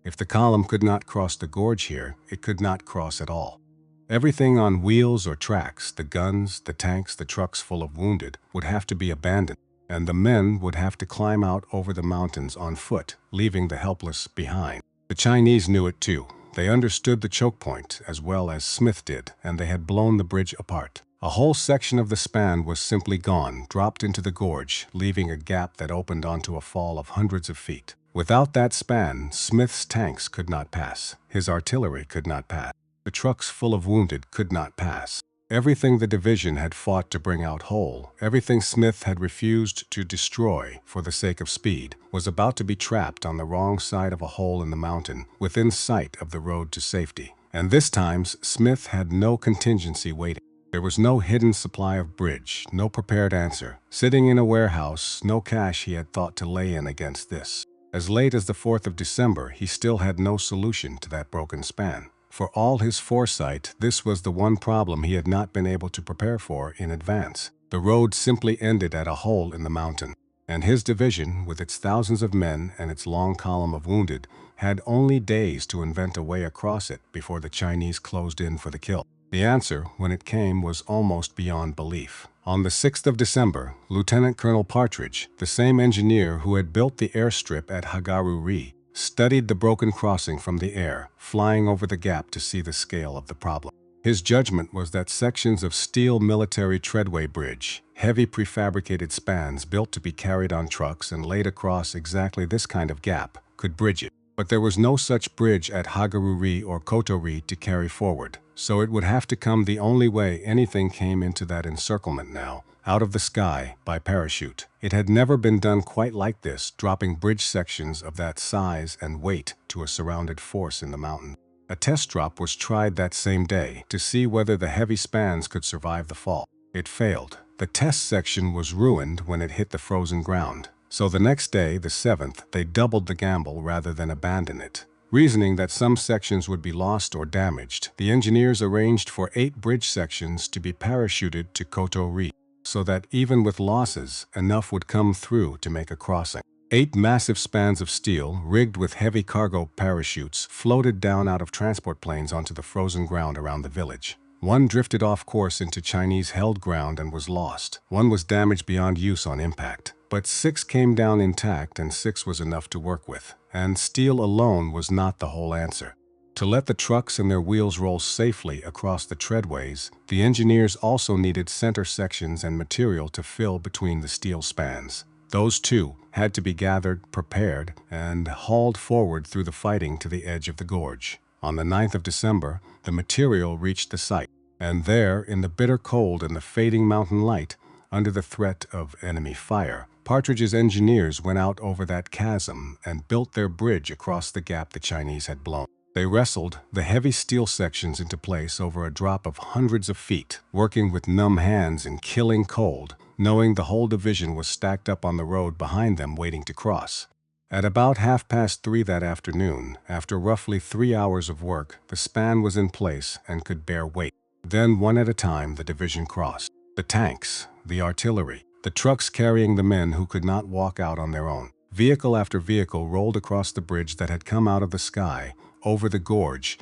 A: If the column could not cross the gorge here, it could not cross at all. Everything on wheels or tracks, the guns, the tanks, the trucks full of wounded, would have to be abandoned, and the men would have to climb out over the mountains on foot, leaving the helpless behind. The Chinese knew it too. They understood the choke point as well as Smith did, and they had blown the bridge apart. A whole section of the span was simply gone, dropped into the gorge, leaving a gap that opened onto a fall of hundreds of feet. Without that span, Smith's tanks could not pass. His artillery could not pass. The trucks full of wounded could not pass. Everything the division had fought to bring out whole, everything Smith had refused to destroy for the sake of speed, was about to be trapped on the wrong side of a hole in the mountain, within sight of the road to safety. And this time, Smith had no contingency waiting. There was no hidden supply of bridge, no prepared answer. Sitting in a warehouse, no cash he had thought to lay in against this. As late as the 4th of December, he still had no solution to that broken span. For all his foresight, this was the one problem he had not been able to prepare for in advance. The road simply ended at a hole in the mountain, and his division, with its thousands of men and its long column of wounded, had only days to invent a way across it before the Chinese closed in for the kill. The answer, when it came, was almost beyond belief. On the 6th of December, Lieutenant Colonel Partridge, the same engineer who had built the airstrip at Hagaru Ri, studied the broken crossing from the air, flying over the gap to see the scale of the problem. His judgment was that sections of steel military treadway bridge, heavy prefabricated spans built to be carried on trucks and laid across exactly this kind of gap could bridge it. But there was no such bridge at Hagururi or Kotori to carry forward, so it would have to come the only way anything came into that encirclement now, out of the sky, by parachute. It had never been done quite like this, dropping bridge sections of that size and weight to a surrounded force in the mountain. A test drop was tried that same day to see whether the heavy spans could survive the fall. It failed. The test section was ruined when it hit the frozen ground. So the next day, the 7th, they doubled the gamble rather than abandon it. Reasoning that some sections would be lost or damaged, the engineers arranged for 8 bridge sections to be parachuted to Kotori, so that even with losses, enough would come through to make a crossing. 8 massive spans of steel, rigged with heavy cargo parachutes, floated down out of transport planes onto the frozen ground around the village. One drifted off course into Chinese-held ground and was lost. One was damaged beyond use on impact. But 6 came down intact, and 6 was enough to work with. And steel alone was not the whole answer. To let the trucks and their wheels roll safely across the treadways, the engineers also needed center sections and material to fill between the steel spans. Those too had to be gathered, prepared, and hauled forward through the fighting to the edge of the gorge. On the 9th of December, the material reached the site, and there, in the bitter cold and the fading mountain light, under the threat of enemy fire, Partridge's engineers went out over that chasm and built their bridge across the gap the Chinese had blown. They wrestled the heavy steel sections into place over a drop of hundreds of feet, working with numb hands and killing cold, knowing the whole division was stacked up on the road behind them waiting to cross. At about 3:30 that afternoon, after roughly 3 hours of work, the span was in place and could bear weight. Then, one at a time, the division crossed. The tanks, the artillery, the trucks carrying the men who could not walk out on their own. Vehicle after vehicle rolled across the bridge that had come out of the sky, over the gorge,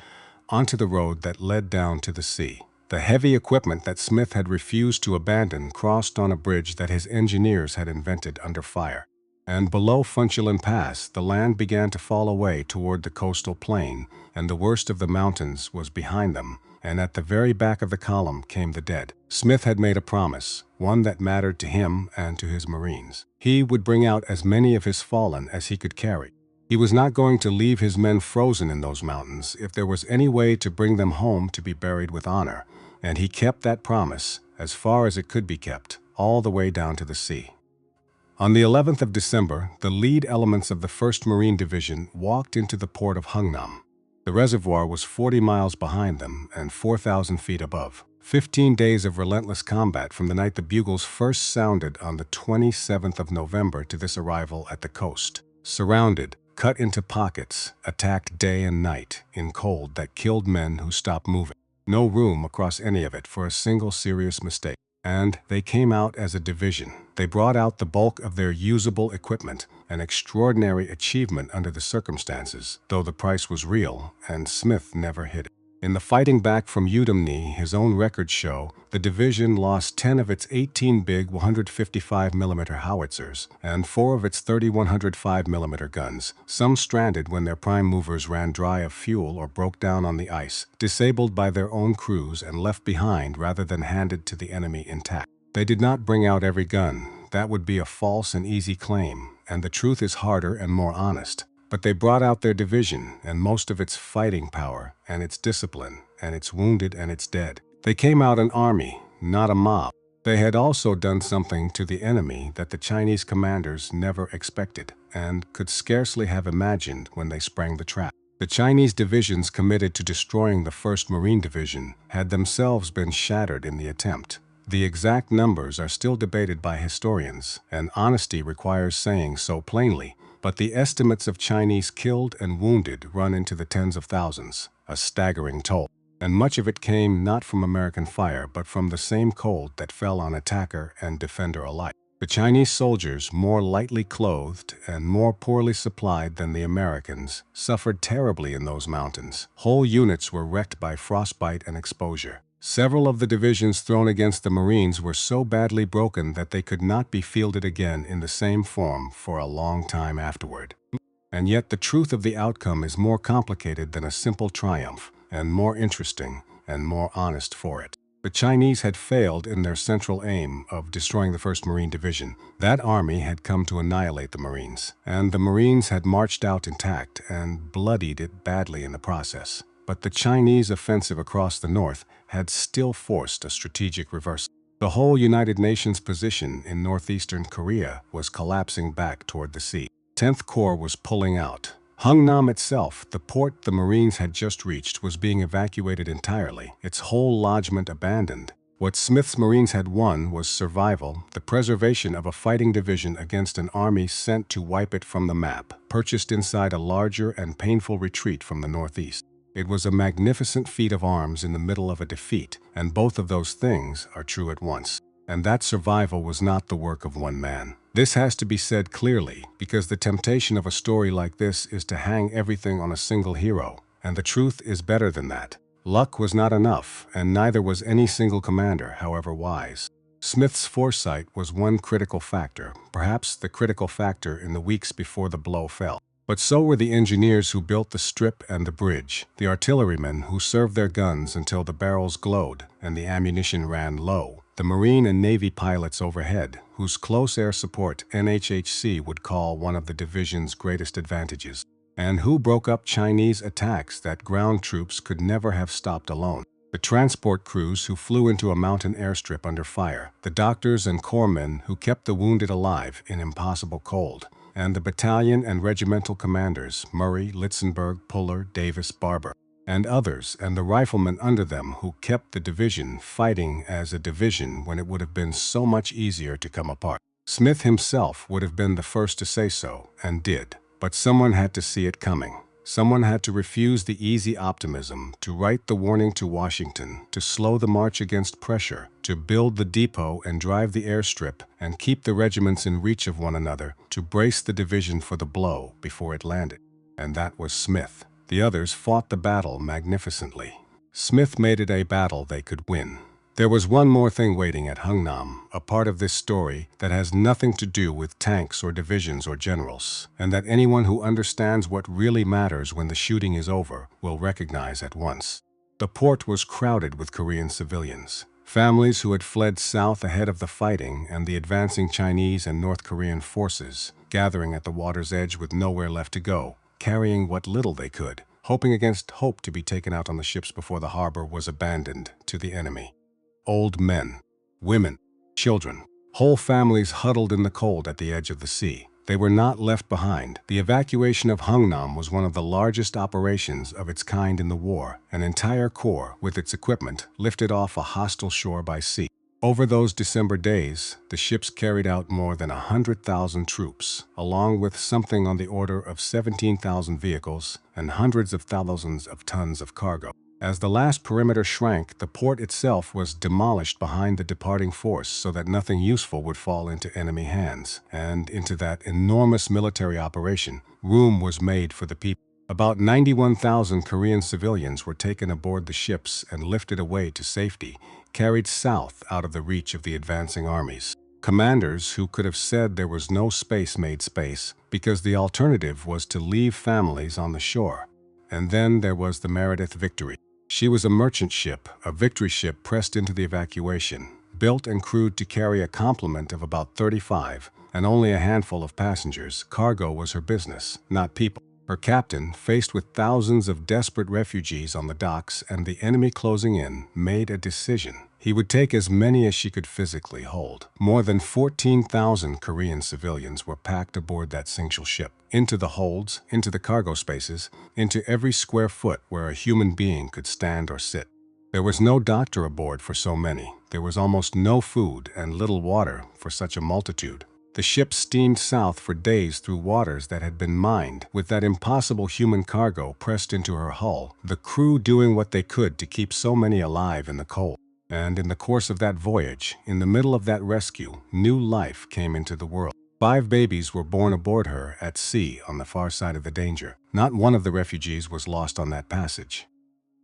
A: onto the road that led down to the sea. The heavy equipment that Smith had refused to abandon crossed on a bridge that his engineers had invented under fire. And below Funchalen Pass, the land began to fall away toward the coastal plain, and the worst of the mountains was behind them, and at the very back of the column came the dead. Smith had made a promise, one that mattered to him and to his Marines. He would bring out as many of his fallen as he could carry. He was not going to leave his men frozen in those mountains if there was any way to bring them home to be buried with honor, and he kept that promise, as far as it could be kept, all the way down to the sea. On the 11th of December, the lead elements of the 1st Marine Division walked into the port of Hungnam. The reservoir was 40 miles behind them and 4,000 feet above. 15 days of relentless combat from the night the bugles first sounded on the 27th of November to this arrival at the coast. Surrounded, cut into pockets, attacked day and night in cold that killed men who stopped moving. No room across any of it for a single serious mistake. And they came out as a division. They brought out the bulk of their usable equipment, an extraordinary achievement under the circumstances, though the price was real, and Smith never hit it. In the fighting back from Udimni, his own records show, the division lost 10 of its 18 big 155mm howitzers and 4 of its 3,105mm guns, some stranded when their prime movers ran dry of fuel or broke down on the ice, disabled by their own crews and left behind rather than handed to the enemy intact. They did not bring out every gun. That would be a false and easy claim, and the truth is harder and more honest. But they brought out their division and most of its fighting power and its discipline and its wounded and its dead. They came out an army, not a mob. They had also done something to the enemy that the Chinese commanders never expected and could scarcely have imagined when they sprang the trap. The Chinese divisions committed to destroying the 1st Marine Division had themselves been shattered in the attempt. The exact numbers are still debated by historians, and honesty requires saying so plainly. But the estimates of Chinese killed and wounded run into the tens of thousands, a staggering toll. And much of it came not from American fire, but from the same cold that fell on attacker and defender alike. The Chinese soldiers, more lightly clothed and more poorly supplied than the Americans, suffered terribly in those mountains. Whole units were wrecked by frostbite and exposure. Several of the divisions thrown against the Marines were so badly broken that they could not be fielded again in the same form for a long time afterward. And yet the truth of the outcome is more complicated than a simple triumph, and more interesting and more honest for it. The Chinese had failed in their central aim of destroying the 1st Marine Division. That army had come to annihilate the Marines, and the Marines had marched out intact and bloodied it badly in the process. But the Chinese offensive across the north had still forced a strategic reversal. The whole United Nations position in northeastern Korea was collapsing back toward the sea. 10th Corps was pulling out. Hungnam itself, the port the Marines had just reached, was being evacuated entirely, its whole lodgment abandoned. What Smith's Marines had won was survival, the preservation of a fighting division against an army sent to wipe it from the map, purchased inside a larger and painful retreat from the northeast. It was a magnificent feat of arms in the middle of a defeat, and both of those things are true at once. And that survival was not the work of one man. This has to be said clearly, because the temptation of a story like this is to hang everything on a single hero, and the truth is better than that. Luck was not enough, and neither was any single commander, however wise. Smith's foresight was one critical factor, perhaps the critical factor in the weeks before the blow fell. But so were the engineers who built the strip and the bridge, the artillerymen who served their guns until the barrels glowed and the ammunition ran low, the Marine and Navy pilots overhead, whose close air support NHHC would call one of the division's greatest advantages, and who broke up Chinese attacks that ground troops could never have stopped alone. The transport crews who flew into a mountain airstrip under fire, the doctors and corpsmen who kept the wounded alive in impossible cold, and the battalion and regimental commanders, Murray, Litzenberg, Puller, Davis, Barber, and others, and the riflemen under them who kept the division fighting as a division when it would have been so much easier to come apart. Smith himself would have been the first to say so, and did. But someone had to see it coming. Someone had to refuse the easy optimism, to write the warning to Washington, to slow the march against pressure, to build the depot and drive the airstrip and keep the regiments in reach of one another, to brace the division for the blow before it landed. And that was Smith. The others fought the battle magnificently. Smith made it a battle they could win. There was one more thing waiting at Hungnam, a part of this story that has nothing to do with tanks or divisions or generals, and that anyone who understands what really matters when the shooting is over will recognize at once. The port was crowded with Korean civilians, families who had fled south ahead of the fighting and the advancing Chinese and North Korean forces, gathering at the water's edge with nowhere left to go, carrying what little they could, hoping against hope to be taken out on the ships before the harbor was abandoned to the enemy. Old men, women, children, whole families huddled in the cold at the edge of the sea. They were not left behind. The evacuation of Hungnam was one of the largest operations of its kind in the war. An entire corps, with its equipment, lifted off a hostile shore by sea. Over those December days, the ships carried out more than 100,000 troops, along with something on the order of 17,000 vehicles and hundreds of thousands of tons of cargo. As the last perimeter shrank, the port itself was demolished behind the departing force so that nothing useful would fall into enemy hands, and into that enormous military operation, room was made for the people. About 91,000 Korean civilians were taken aboard the ships and lifted away to safety, carried south out of the reach of the advancing armies. Commanders who could have said there was no space made space, because the alternative was to leave families on the shore. And then there was the Meredith Victory. She was a merchant ship, a victory ship pressed into the evacuation, built and crewed to carry a complement of about 35, and only a handful of passengers. Cargo was her business, not people. Her captain, faced with thousands of desperate refugees on the docks and the enemy closing in, made a decision. He would take as many as she could physically hold. More than 14,000 Korean civilians were packed aboard that single ship, into the holds, into the cargo spaces, into every square foot where a human being could stand or sit. There was no doctor aboard for so many. There was almost no food and little water for such a multitude. The ship steamed south for days through waters that had been mined, with that impossible human cargo pressed into her hull, the crew doing what they could to keep so many alive in the cold. And in the course of that voyage, in the middle of that rescue, new life came into the world. 5 babies were born aboard her at sea on the far side of the danger. Not one of the refugees was lost on that passage.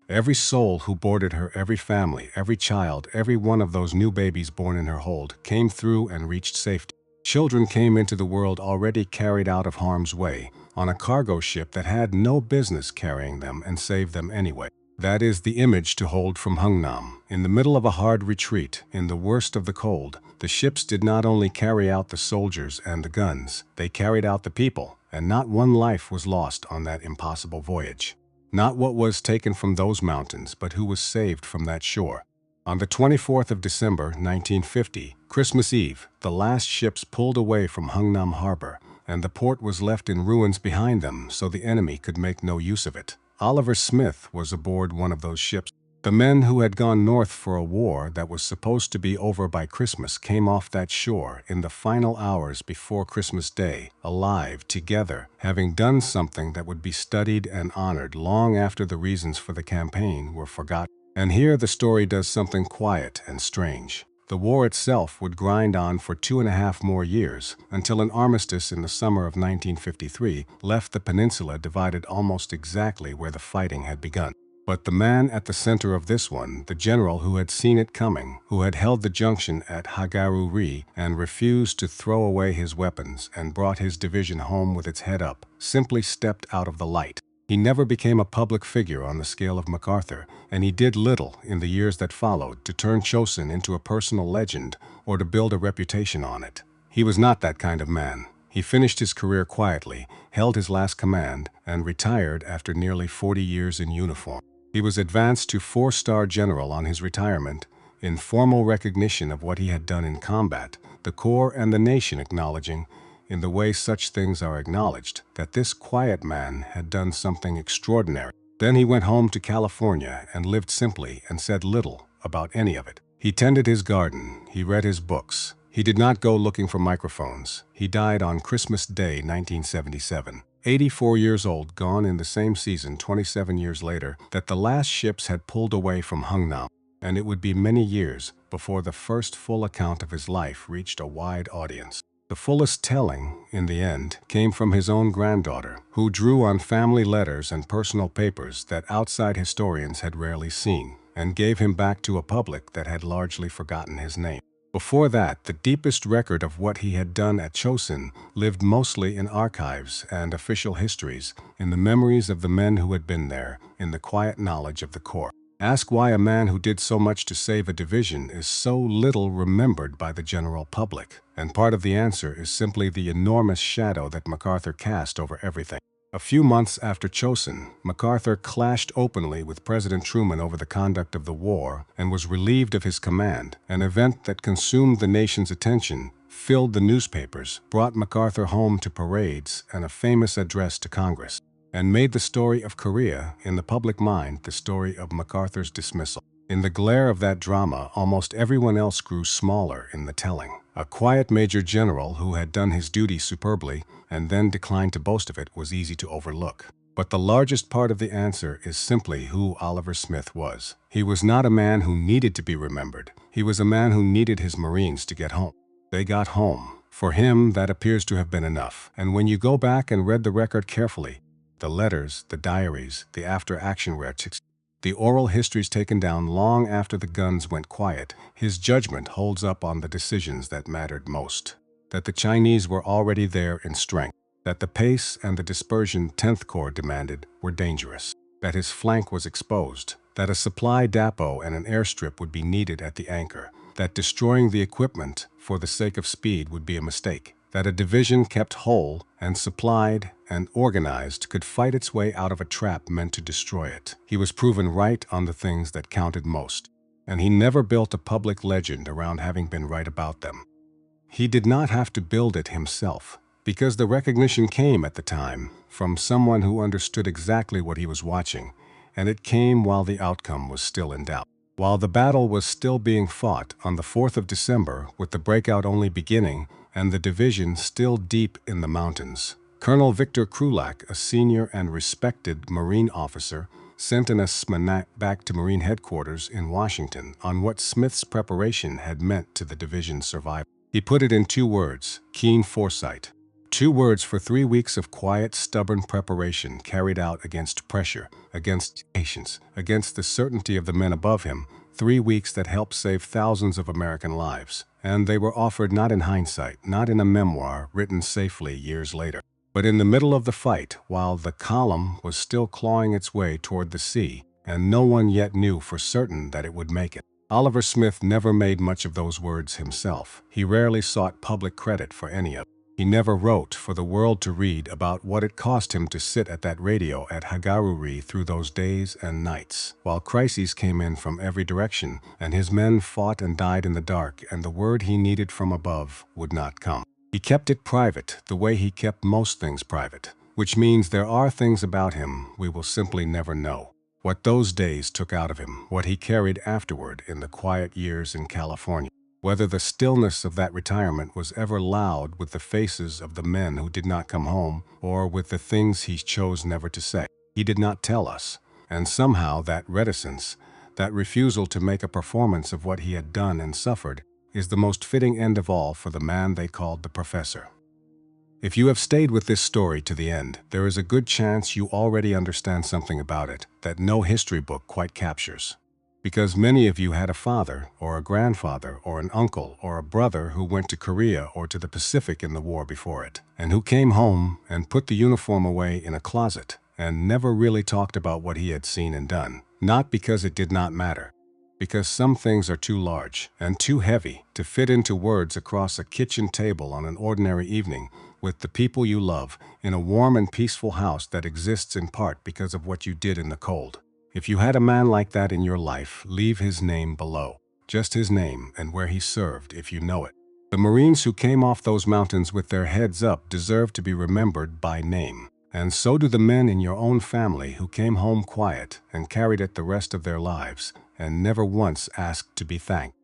A: Every soul who boarded her, every family, every child, every one of those new babies born in her hold, came through and reached safety. Children came into the world already carried out of harm's way, on a cargo ship that had no business carrying them and saved them anyway. That is the image to hold from Hungnam. In the middle of a hard retreat, in the worst of the cold, the ships did not only carry out the soldiers and the guns, they carried out the people, and not one life was lost on that impossible voyage. Not what was taken from those mountains, but who was saved from that shore. On the 24th of December, 1950, Christmas Eve, the last ships pulled away from Hungnam Harbor, and the port was left in ruins behind them so the enemy could make no use of it. Oliver Smith was aboard one of those ships. The men who had gone north for a war that was supposed to be over by Christmas came off that shore in the final hours before Christmas Day, alive, together, having done something that would be studied and honored long after the reasons for the campaign were forgotten. And here the story does something quiet and strange. The war itself would grind on for 2.5 more years, until an armistice in the summer of 1953 left the peninsula divided almost exactly where the fighting had begun. But the man at the center of this one, the general who had seen it coming, who had held the junction at Hagaru-ri and refused to throw away his weapons and brought his division home with its head up, simply stepped out of the light. He never became a public figure on the scale of MacArthur, and he did little in the years that followed to turn Chosin into a personal legend or to build a reputation on it. He was not that kind of man. He finished his career quietly, held his last command, and retired after nearly 40 years in uniform. He was advanced to 4-star general on his retirement, in formal recognition of what he had done in combat, the Corps and the nation acknowledging, in the way such things are acknowledged, that this quiet man had done something extraordinary. Then he went home to California and lived simply and said little about any of it. He tended his garden, he read his books. He did not go looking for microphones. He died on Christmas Day, 1977. 84 years old, gone in the same season 27 years later that the last ships had pulled away from Hungnam, and it would be many years before the first full account of his life reached a wide audience. The fullest telling, in the end, came from his own granddaughter, who drew on family letters and personal papers that outside historians had rarely seen, and gave him back to a public that had largely forgotten his name. Before that, the deepest record of what he had done at Chosin lived mostly in archives and official histories, in the memories of the men who had been there, in the quiet knowledge of the Corps. Ask why a man who did so much to save a division is so little remembered by the general public, and part of the answer is simply the enormous shadow that MacArthur cast over everything. A few months after Chosin, MacArthur clashed openly with President Truman over the conduct of the war and was relieved of his command, an event that consumed the nation's attention, filled the newspapers, brought MacArthur home to parades and a famous address to Congress, and made the story of Korea, in the public mind, the story of MacArthur's dismissal. In the glare of that drama, almost everyone else grew smaller in the telling. A quiet major general who had done his duty superbly and then declined to boast of it was easy to overlook. But the largest part of the answer is simply who Oliver Smith was. He was not a man who needed to be remembered. He was a man who needed his Marines to get home. They got home. For him, that appears to have been enough. And when you go back and read the record carefully, the letters, the diaries, the after-action records, the oral histories taken down long after the guns went quiet, his judgment holds up on the decisions that mattered most. That the Chinese were already there in strength, that the pace and the dispersion 10th Corps demanded were dangerous, that his flank was exposed, that a supply depot and an airstrip would be needed at the anchor, that destroying the equipment for the sake of speed would be a mistake, that a division kept whole and supplied and organized could fight its way out of a trap meant to destroy it. He was proven right on the things that counted most, and he never built a public legend around having been right about them. He did not have to build it himself, because the recognition came at the time from someone who understood exactly what he was watching, and it came while the outcome was still in doubt. While the battle was still being fought on the 4th of December, with the breakout only beginning and the division still deep in the mountains, Colonel Victor Krulak, a senior and respected Marine officer, sent an almanac back to Marine headquarters in Washington on what Smith's preparation had meant to the division's survival. He put it in 2 words: keen foresight. 2 words for 3 weeks of quiet, stubborn preparation carried out against pressure, against patience, against the certainty of the men above him, 3 weeks that helped save thousands of American lives. And they were offered not in hindsight, not in a memoir written safely years later, but in the middle of the fight, while the column was still clawing its way toward the sea, and no one yet knew for certain that it would make it. Oliver Smith never made much of those words himself. He rarely sought public credit for any of them. He never wrote for the world to read about what it cost him to sit at that radio at Hagaruri through those days and nights, while crises came in from every direction, and his men fought and died in the dark, and the word he needed from above would not come. He kept it private, the way he kept most things private, which means there are things about him we will simply never know. What those days took out of him, what he carried afterward in the quiet years in California. Whether the stillness of that retirement was ever loud with the faces of the men who did not come home, or with the things he chose never to say. He did not tell us, and somehow that reticence, that refusal to make a performance of what he had done and suffered, is the most fitting end of all for the man they called the Professor. If you have stayed with this story to the end, there is a good chance you already understand something about it that no history book quite captures. Because many of you had a father, or a grandfather, or an uncle, or a brother who went to Korea or to the Pacific in the war before it, and who came home and put the uniform away in a closet and never really talked about what he had seen and done. Not because it did not matter, because some things are too large and too heavy to fit into words across a kitchen table on an ordinary evening with the people you love in a warm and peaceful house that exists in part because of what you did in the cold. If you had a man like that in your life, leave his name below. Just his name and where he served, if you know it. The Marines who came off those mountains with their heads up deserve to be remembered by name. And so do the men in your own family who came home quiet and carried it the rest of their lives and never once asked to be thanked.